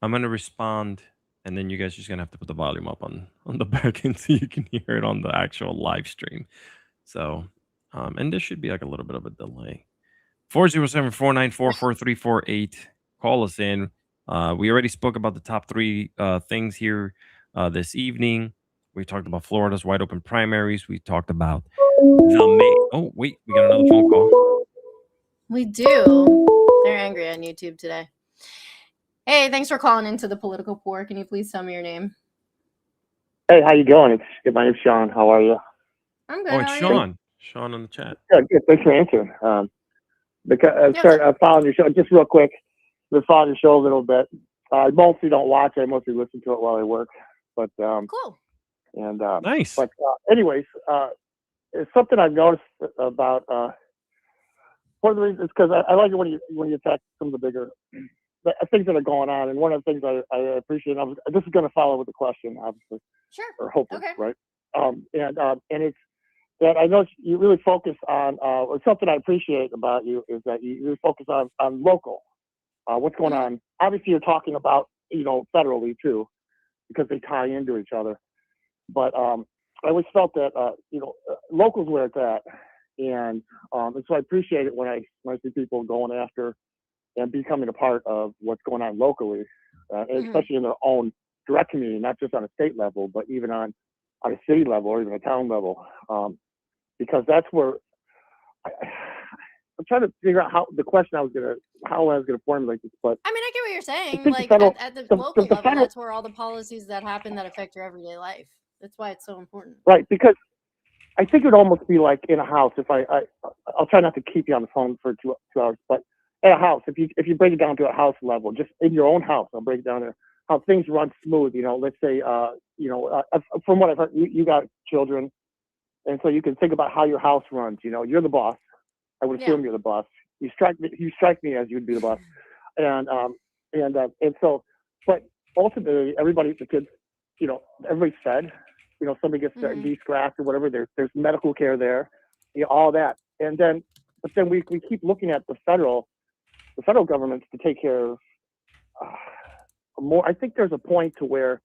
I'm gonna respond, and then you guys just gonna have to put the volume up on the back end so you can hear it on the actual live stream. So, and there should be like a little bit of a delay. 407-494-4348. Call us in. We already spoke about the top three things here this evening. We talked about Florida's wide open primaries. We talked about oh, wait, we got another phone call. We do. They're angry on YouTube today. Hey, thanks for calling into the Political Pour. Can you please tell me your name? Hey, how you going? My name's Sean. How are you? I'm good. Oh, How it's are you? Sean. Sean on the chat. Good. Thanks for answering. Following your show just real quick. Been following your show a little bit. I mostly don't watch. I mostly listen to it while I work. But Cool. and Nice. but anyways, it's something I've noticed about one of the reasons because I like it when you attack some of the bigger things that are going on. And one of the things I appreciate. This is going to follow with the question, obviously, Sure. or hopefully, Okay. right? And it's that I know you really focus on, or something I appreciate about you is that you really focus on local, what's going on. Obviously, you're talking about, federally too, because they tie into each other. But I always felt that, local's where it's at. And so I appreciate it when I see people going after and becoming a part of what's going on locally, especially in their own direct community, not just on a state level, but even on a city level or even a town level. Because that's where I'm trying to figure out how I was gonna formulate this. But I mean, I get what you're saying. think Like the federal- at the the local level, federal- that's where all the policies that happen that affect your everyday life. That's why it's so important. right, because I think it'd almost be like in a house. If I'll try not to keep you on the phone for two hours, but at a house, if you break it down to a house level, just in your own house, I'll break it down to how things run smooth. Let's say, from what I've heard, you got children. And so you can think about how your house runs. You're the boss. I would assume you're the boss. You strike me as you'd be the boss. And so, but ultimately, the kids, everybody's fed. Somebody gets de-scratched or whatever. There's medical care there, all that. And then, but then we keep looking at the federal government to take care of more. I think there's a point to where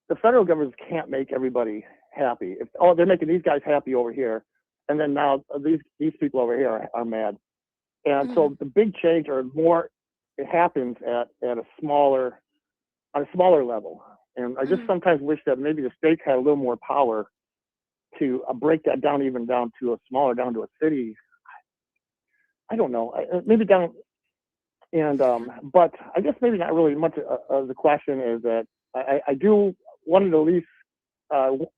the federal government can't make everybody happy. They're making these guys happy over here, and then now these people over here are mad. And so the big change or more, it happens at a smaller level. And I just sometimes wish that maybe the states had a little more power to break that down, even down to a city. I don't know, maybe down. And but I guess maybe not really much of the question is that I do wanted to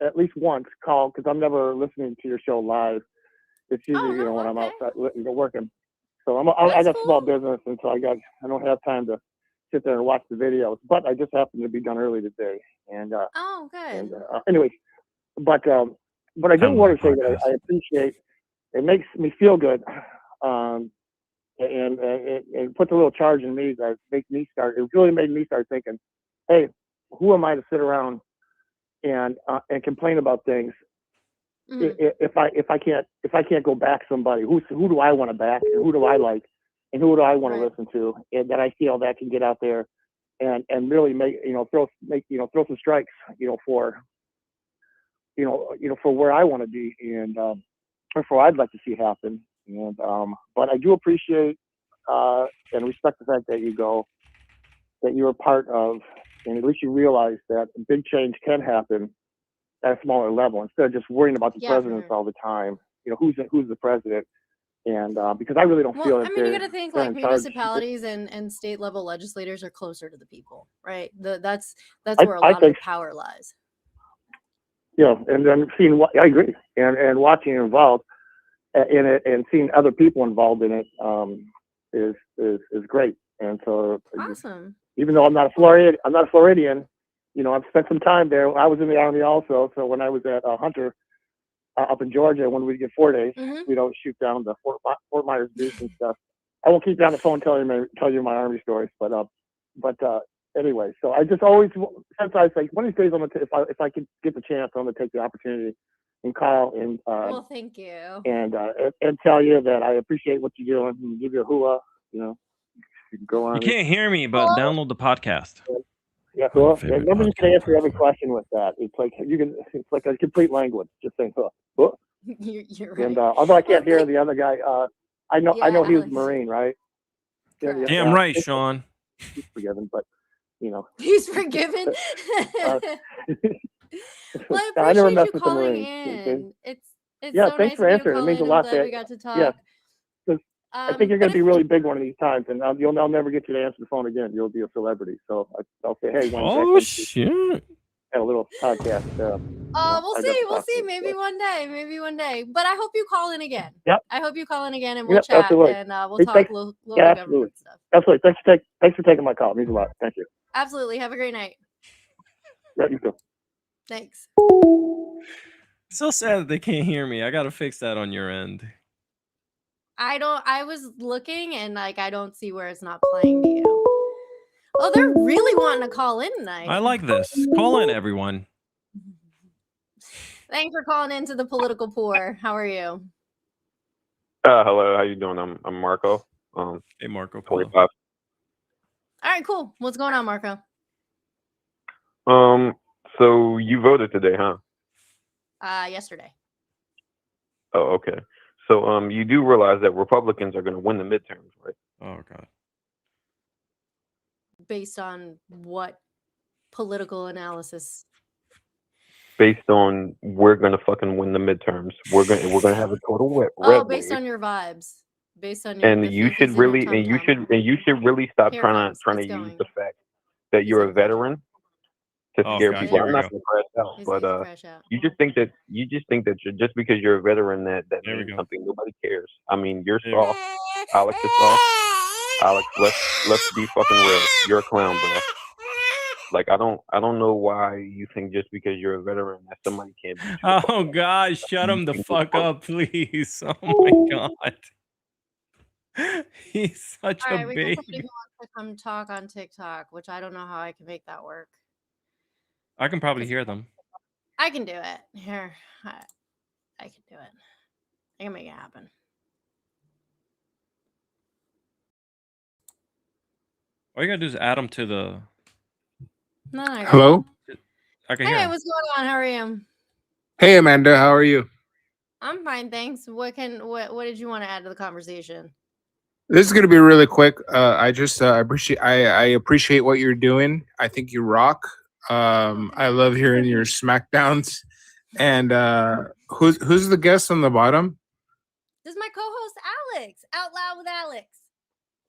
at least once call, because I'm never listening to your show live. It's usually when I'm outside working. So I got small business, and so I don't have time to sit there and watch the videos. But I just happened to be done early today, and good. And, anyways, but I do want to say that I appreciate. It makes me feel good, and it puts a little charge in me that makes me start. It really made me start thinking, hey, who am I to sit around and complain about things? If I can't go back somebody, who do I want to back, and who do I like, and who do I want to listen to, and that I feel that can get out there and really throw some strikes for for where I want to be, and or for what I'd like to see happen. And but I do appreciate and respect the fact that you're a part of, and at least you realize that a big change can happen at a smaller level instead of just worrying about the presidents all the time. Who's the president, and because I really don't feel that. I mean, you got to think like municipalities and state level legislators are closer to the people, right? That's where a lot of the power lies. And then seeing what I agree, and watching it involved, in it and seeing other people involved in it is great. And so, Awesome. even though I'm not a Floridian, you know, I've spent some time there. I was in the Army also, so when I was at Hunter up in Georgia, when we'd get 4 days, we'd always shoot down the Fort Myers Beach and stuff. I won't keep you on the phone telling you my Army stories, but anyway, so I just always, since I was like, one of these days I'm gonna if I could get the chance, I'm gonna take the opportunity and call and Well, thank you. and tell you that I appreciate what you're doing and give you a hooah. You know, you can go on. You can't hear me, but download the podcast. Yeah, cool. Favorite Remember, you can podcast answer every platform. question with that. It's like it's like a complete language. Just saying, huh. You're right. And although I can't hear the other guy, I know he was a Alex. Marine, right? Correct. Damn right, Sean. He's forgiven, but you know. He's forgiven. Well, I I never appreciate messed you with the calling Marines. Okay? in. It's Yeah, so thanks nice for of you to answering. It call means a in. lot I'm glad to- we got to talk. yeah. I think you're going but to be if- really big one of these times, and I'll never get you to answer the phone again. You'll be a celebrity. So I'll say, hey, Oh shit! have a little podcast. we'll I got see. to We'll talk to see. you, Maybe so. one day. Maybe one day. But I hope you call in again. Yep. I hope you call in again, and we'll Yep, chat absolutely. and we'll Hey, talk thanks. local Yeah, absolutely. government stuff. Absolutely. Thanks for taking my call. It means a lot. Thank you. Absolutely. Have a great night. Yeah, you too. Thanks. So sad that they can't hear me. I gotta fix that on your end. I was looking and I don't see where it's not playing to you. Oh, they're really wanting to call in tonight. I like this. Call in, everyone. Thanks for calling into the political poor. How are you? Hello, how you doing? I'm Marco. Hey, Marco Polo. 25. All right, cool. What's going on, Marco? So you voted today, huh? Yesterday. Oh, okay. So you do realize that Republicans are going to win the midterms, right? Oh god. Based on what political analysis? Based on we're going to fucking win the midterms. We're gonna have a total red Based wave. on your vibes. Based on your And the you fifties should in your really tum-tum. you should really stop Here it trying comes. to It's use going. the fact that you're a He's gonna veteran to Oh, scare God, people. here I'm we not go. going to crash out, He's but gonna crash out. you just think that just because you're a veteran that There we means go. something. Nobody cares. I mean, you're There we soft. Alex is soft. Alex, let's be fucking real. You're a clown, bro. Like I don't know why you think just because you're a veteran that somebody can't beat you. the fuck Oh up. god, shut him the You fuck think- up, please. Oh my god. He's such All a right, we got somebody baby. who wants to come talk on TikTok, which I don't know how I can make that work. I can probably hear them. I can do it. Here, I can do it. I can make it happen. All you gotta do is add them to the. No, I got Hello? it. I can hear Hey, 'em. what's going on? How are you? Hey Amanda, how are you? I'm fine, thanks. What did you want to add to the conversation? This is gonna be really quick. I appreciate what you're doing. I think you rock. I love hearing your smackdowns. And who's the guest on the bottom? This is my co-host Alex. Out Loud with Alex.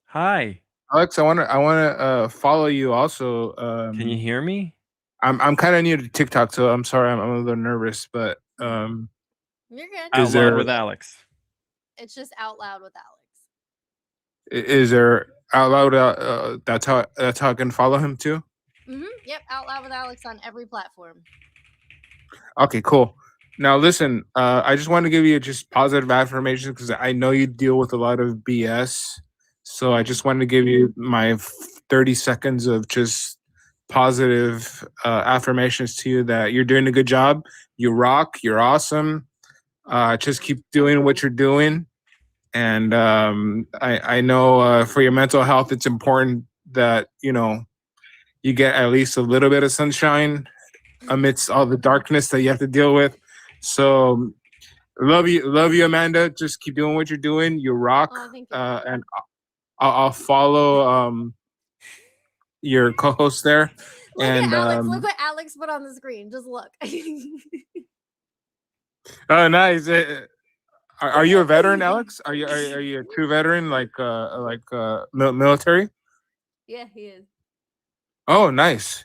Hi. Alex, I wanna follow you also. Can you hear me? I'm kind of new to TikTok, so I'm sorry, I'm a little nervous, but You're good. Out Is loud there- with Alex. It's just Out Loud with Alex. is there out loud? That's how I can follow him too. Yep, Out Loud with Alex on every platform. Okay, cool. Now listen, I just want to give you just positive affirmations because I know you deal with a lot of BS. So I just wanted to give you my 30 seconds of just positive affirmations to you that you're doing a good job. You rock. You're awesome. Just keep doing what you're doing. And I know for your mental health, it's important that, you get at least a little bit of sunshine amidst all the darkness that you have to deal with. So love you, Amanda. Just keep doing what you're doing. You rock. Oh, thank you. And I'll follow your co-host there. Look And at Alex. Look what Alex put on the screen. Just look. oh, nice. Are you a veteran, Alex? Are you a true veteran, like military? Yeah, he is. Oh, nice.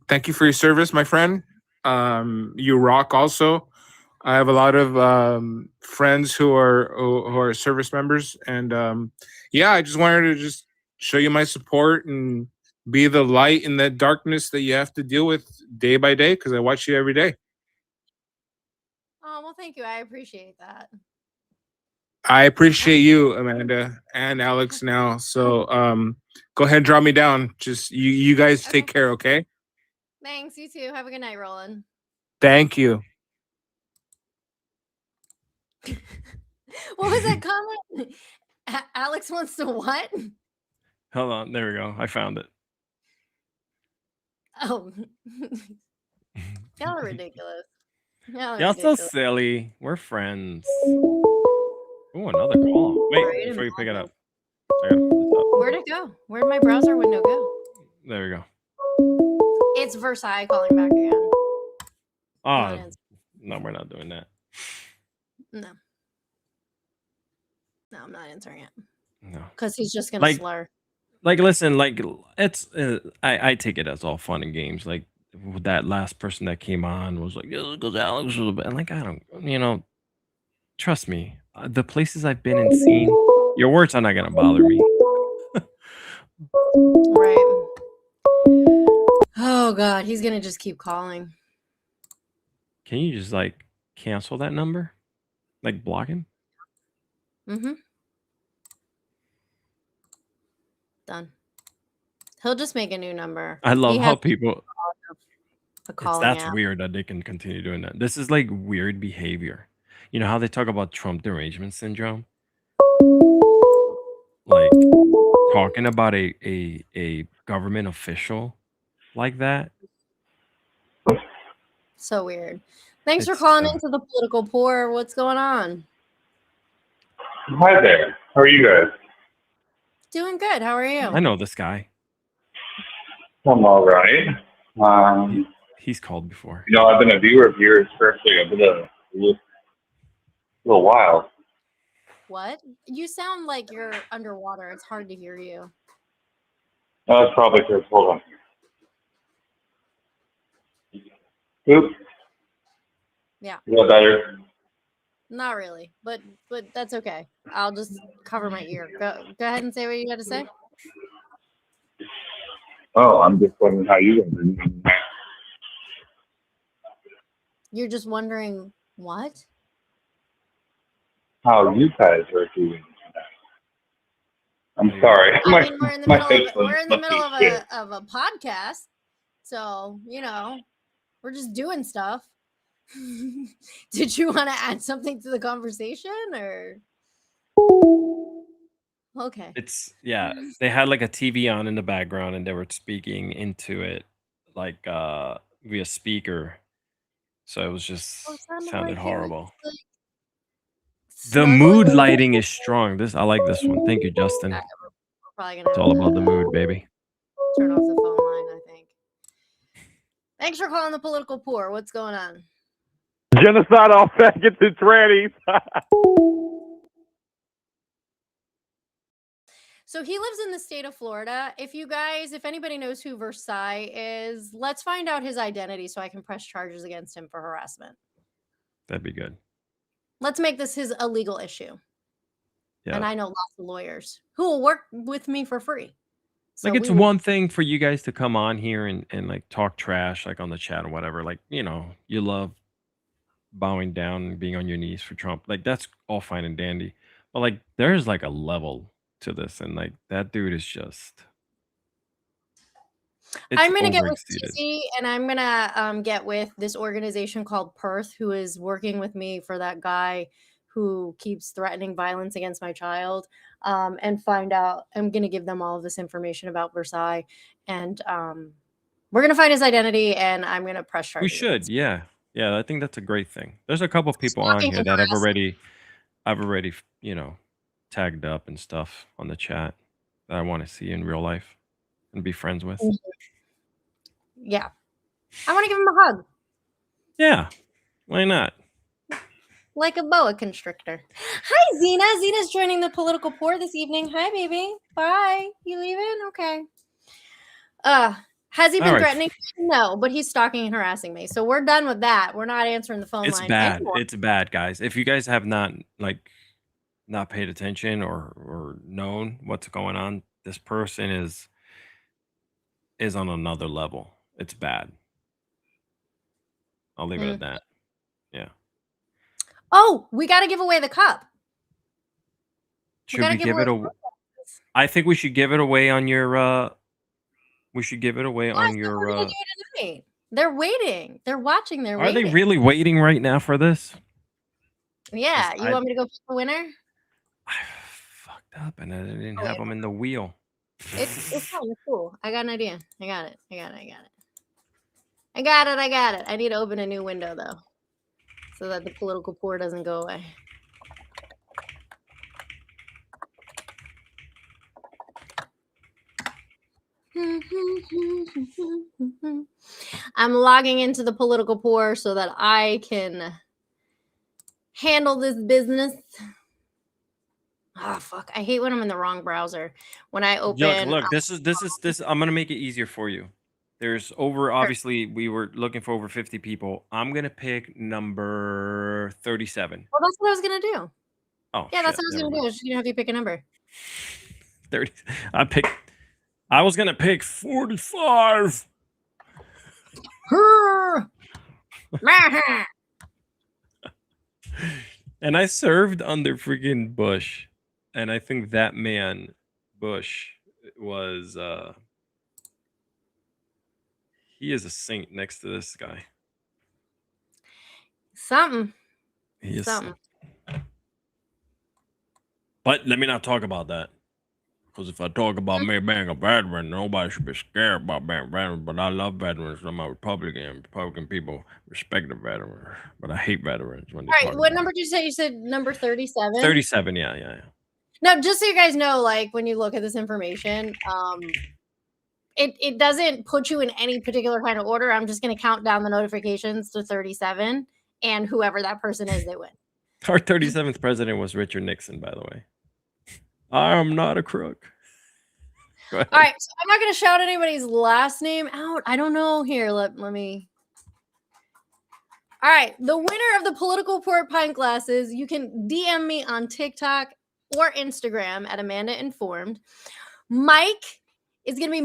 Thank you for your service, my friend. You rock also. I have a lot of friends who are service members, and yeah, I just wanted to just show you my support and be the light in that darkness that you have to deal with day by day because I watch you every day. Oh, well, thank you. I appreciate that. I appreciate you, Amanda and Alex. Now, so go ahead and drop me down. Just you guys take care, okay? Thanks. You too. Have a good night, Roland. Thank you. What was that comment? Alex wants to what? Hold on. There we go. I found it. Oh, y'all are ridiculous. Y'all are Y'all so ridiculous. silly. We're friends. Oh, another call. Wait, Great before you pick it up. involvement. I gotta put this up. Where'd it go? Where'd my browser window go? There we go. It's Versailles calling back again. Not Oh, answering. no, we're not doing that. No. No, I'm not answering it No. because he's just gonna Like- slur. Like, listen, like, it's, I take it as all fun and games. Like, that last person that came on was like, yeah, because Alex was a bad. Like, I don't, trust me. The places I've been and seen, your words are not going to bother me. Right. Oh God, he's gonna just keep calling. Can you just, like, cancel that number? Like, block him? Mm-hmm. Done. He'll just make a new number. I love He how has people, a calling that's app. weird that they can continue doing that. This is like weird behavior. You know how they talk about Trump derangement syndrome? Like, talking about a government official like that. So weird. Thanks for It's, calling into the political poor. What's going on? Hi there. How are you guys? Doing good. How are you? I know this guy. I'm all right. He's called before. I've been a viewer of yours for actually a little while. What? You sound like you're underwater. It's hard to hear you. That's probably because, hold on. Oop. Yeah. Is that better? Not really, but that's okay. I'll just cover my ear. Go ahead and say what you got to say. Oh, I'm just wondering how you guys are doing. You're just wondering what? How you guys are doing. I'm sorry. I mean, we're in the middle of headphones we're in the must middle be of shit. a podcast, so we're just doing stuff. Did you want to add something to the conversation, or? Okay. It's they had like a TV on in the background and they were speaking into it like via speaker. So it was just Oh, it sounded sounded like it was, horrible. like, The mood snuggling. lighting is strong. I like this one. Thank you, Justin. We're probably gonna It's have all to about the mood, baby. turn off the phone line, I think. Thanks for calling the political poor. What's going on? Genocide all faggots and trannies. So he lives in the state of Florida. If anybody knows who Versailles is, let's find out his identity so I can press charges against him for harassment. That'd be good. Let's make this his illegal issue. Yeah. And I know lots of lawyers who will work with me for free. So Like, it's we will- one thing for you guys to come on here and like talk trash, like on the chat or whatever. Like, you love bowing down and being on your knees for Trump. Like, that's all fine and dandy. But like, there's like a level to this, and like that dude is just. I'm gonna get with overexceeded. TC, and I'm gonna get with this organization called Perth, who is working with me for that guy who keeps threatening violence against my child, and find out. I'm gonna give them all of this information about Versailles, and we're gonna find his identity, and I'm gonna press charges. We should, yeah. I think that's a great thing. There's a couple people on Stalking here and that harassing. I've already, tagged up and stuff on the chat that I want to see in real life and be friends with. Yeah, I want to give him a hug, Yeah, why not? like a boa constrictor. Hi, Zena. Zena's joining the political poor this evening. Hi, baby. Bye. You leaving? Okay. Has he All been right. threatening? No, but he's stalking and harassing me. So we're done with that. We're not answering the phone It's line bad. anymore. It's bad, guys. If you guys have not paid attention or known what's going on, this person is on another level. It's bad. I'll leave it at that. Yeah. Oh, we got to give away the cup. Should gotta we give give away it the away? I think we should give it away on your we should give it away Why? on So your we're gonna do it tonight. They're waiting. They're watching. They're Are waiting. they really waiting right now for this? Yeah. 'Cause You want me to go pick the winner? I fucked up and I didn't Oh, have wait. them in the wheel. It's fine. It's cool. I got an idea. I got it. I need to open a new window though, so that the political pour doesn't go away. I'm logging into the political pour so that I can handle this business. Oh fuck! I hate when I'm in the wrong browser. When I open, Look, this is I'm gonna make it easier for you. There's obviously we were looking for over 50 people. I'm gonna pick number 37. well, that's what I was gonna do. Oh Yeah, that's shit, what I was never gonna do. I mind. was just gonna have you pick a number. 30. I was gonna pick 45. And I served under freaking Bush. And I think that man, Bush, was he is a saint next to this guy. Something. He is Something. But let me not talk about that. Because if I talk about me being a veteran, nobody should be scared about being a veteran. But I love veterans. I'm a Republican. Republican people respect the veterans. But I hate veterans when they All talk right, what about number did you say? You said number 37? 37, yeah. Now, just so you guys know, like when you look at this information, it doesn't put you in any particular kind of order. I'm just going to count down the notifications to 37, and whoever that person is, they win. Our 37th president was Richard Nixon, by the way. I am not a crook. Go ahead. All right, so I'm not going to shout anybody's last name out. I don't know. Here, let me. All right, the winner of the political port pint glasses, you can DM me on TikTok or Instagram at Amanda Informed. Mike is going to be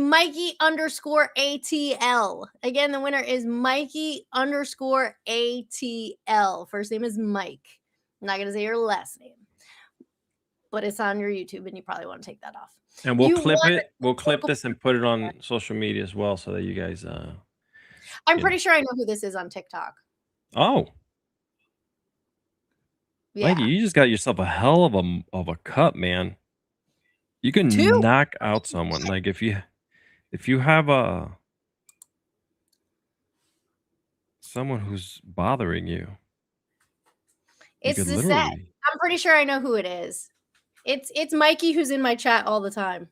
Mikey_ATL. Again, the winner is Mikey_ATL. First name is Mike. I'm not going to say your last name, but it's on your YouTube, and you probably want to take that off. And we'll You clip won it. We'll clip this and put it on social media as well, so that you guys. I'm pretty sure I know who this is on TikTok. Oh, Yeah. Mikey, you just got yourself a hell of a cup, man. You can Two. knock out someone. Like if you have someone who's bothering you. You It's could the set. literally. I'm pretty sure I know who it is. It's Mikey, who's in my chat all the time.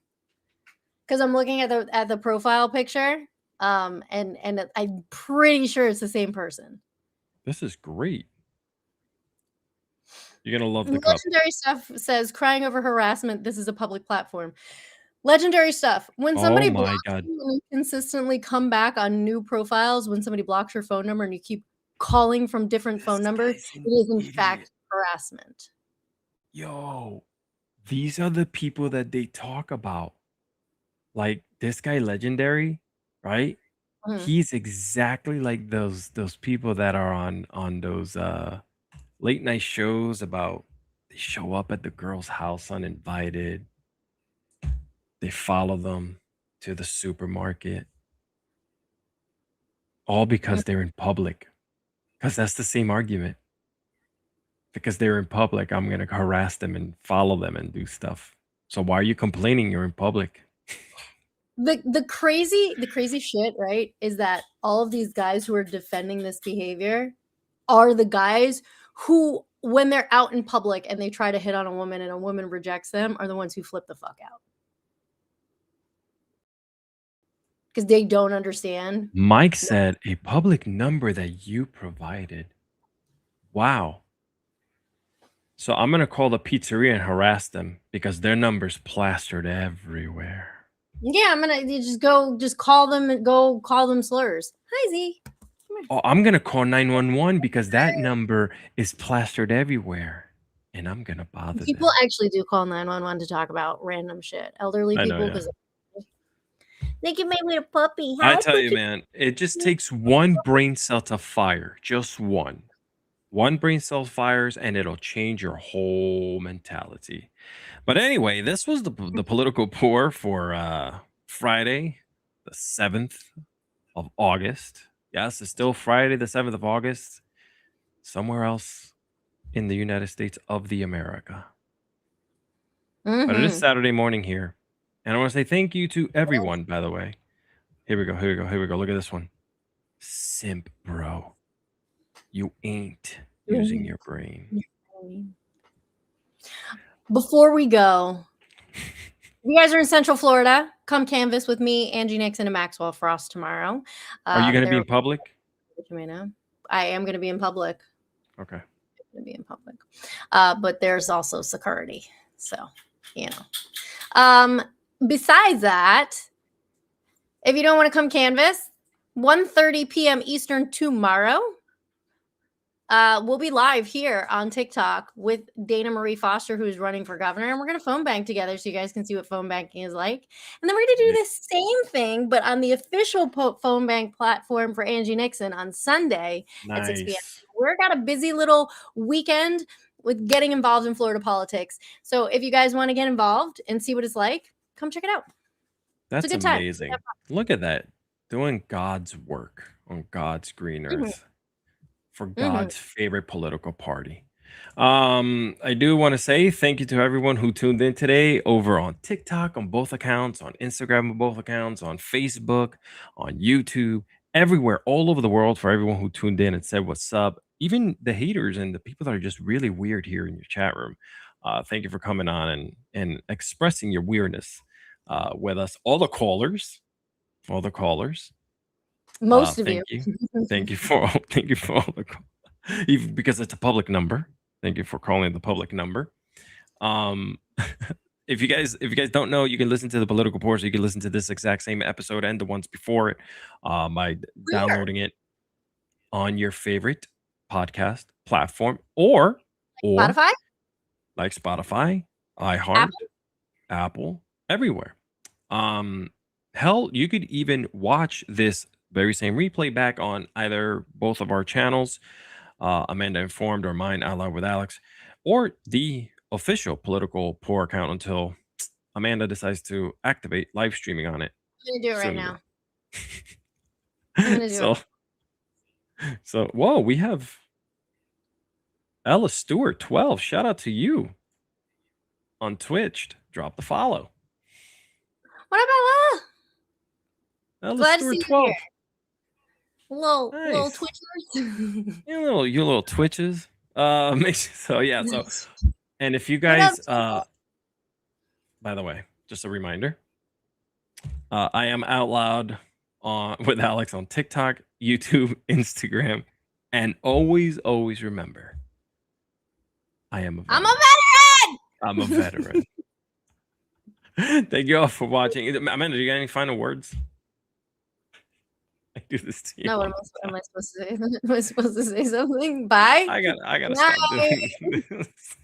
Because I'm looking at the profile picture. And I'm pretty sure it's the same person. This is great. You're gonna love the cup. Legendary Stuff says crying over harassment. This is a public platform. Legendary Stuff. When somebody Oh my blocks God. you and you consistently come back on new profiles, when somebody blocks your phone number and you keep calling from different phone numbers, guy's an it is in idiot. fact harassment. Yo, these are the people that they talk about. Like this guy, Legendary, right? Mhm. He's exactly like those people that are on those late night shows about they show up at the girl's house uninvited. They follow them to the supermarket. All because they're in public. Because that's the same argument. Because they're in public, I'm gonna harass them and follow them and do stuff. So why are you complaining you're in public? The crazy shit, right, is that all of these guys who are defending this behavior are the guys who, when they're out in public and they try to hit on a woman and a woman rejects them, are the ones who flip the fuck out. Because they don't understand. Mike said a public number that you provided. Wow. So I'm gonna call the pizzeria and harass them because their number's plastered everywhere. Yeah, you just call them and go call them slurs. Hi Z. Oh, I'm gonna call 911 because that number is plastered everywhere, and I'm gonna bother People them. actually do call 911 to talk about random shit. Elderly I know, people yeah. because they can make me a puppy. I Hi, tell you, puppy. man, it just takes one brain cell to fire, just one. One brain cell fires, and it'll change your whole mentality. But anyway, this was the political pour for Friday, the 7th of August. Yes, it's still Friday, the 7th of August, somewhere else in the United States of the America. But it is Mhm. Saturday morning here. And I want to say thank you to everyone, by the way. Here we go. Here we go. Here we go. Look at this one. Simp, bro. You ain't using your brain. Before we go, you guys are in Central Florida. Come canvas with me, Angie Nixon, and Maxwell Frost tomorrow. Are you going to be They're- in public? I am going to be in public. Okay. To be in public, but there's also security, so besides that, if you don't want to come canvas, 1:30 p.m. Eastern tomorrow, we'll be live here on TikTok with Dana Marie Foster, who's running for governor, and we're going to phone bank together so you guys can see what phone banking is like. And then we're going to do the same thing, but on the official phone bank platform for Angie Nixon on Sunday at 6 p.m. Nice. We're got a busy little weekend with getting involved in Florida politics. So if you guys want to get involved and see what it's like, come check it out. That's a good time. amazing. Look at that. Doing God's work on God's green earth for God's favorite political party. I do want to say thank you to everyone who tuned in today over on TikTok on both accounts, on Instagram on both accounts, on Facebook, on YouTube, everywhere, all over the world, for everyone who tuned in and said what's up. Even the haters and the people that are just really weird here in your chat room. Thank you for coming on and expressing your weirdness with us. All the callers. Most of thank you. Thank you for all the call. Even because it's a public number. Thank you for calling the public number. If you guys don't know, you can listen to the political pour. So you can listen to this exact same episode and the ones before it by downloading it on your favorite podcast platform or Spotify, like Spotify, iHeart, Apple, everywhere. Hell, you could even watch this very same replay back on either both of our channels, Amanda Informed or mine, Out Loud with Alex, or the official political pour account until Amanda decides to activate live streaming on it. I'm gonna do it right soon. now. I'm gonna do it. So whoa, we have Ella Stewart 12. Shout out to you on Twitch. Drop the follow. What about Ella Glad to Stewart see you 12. here. Little Nice. twitchers? You little twitches. So and if you guys by the way, just a reminder, I am Out Loud with Alex on TikTok, YouTube, Instagram, and always remember, I'm a veteran. Thank you all for watching. Amanda, do you got any final words? I do this to you. No, what am I supposed to say? Am I supposed to say something? Bye. I gotta stop doing this.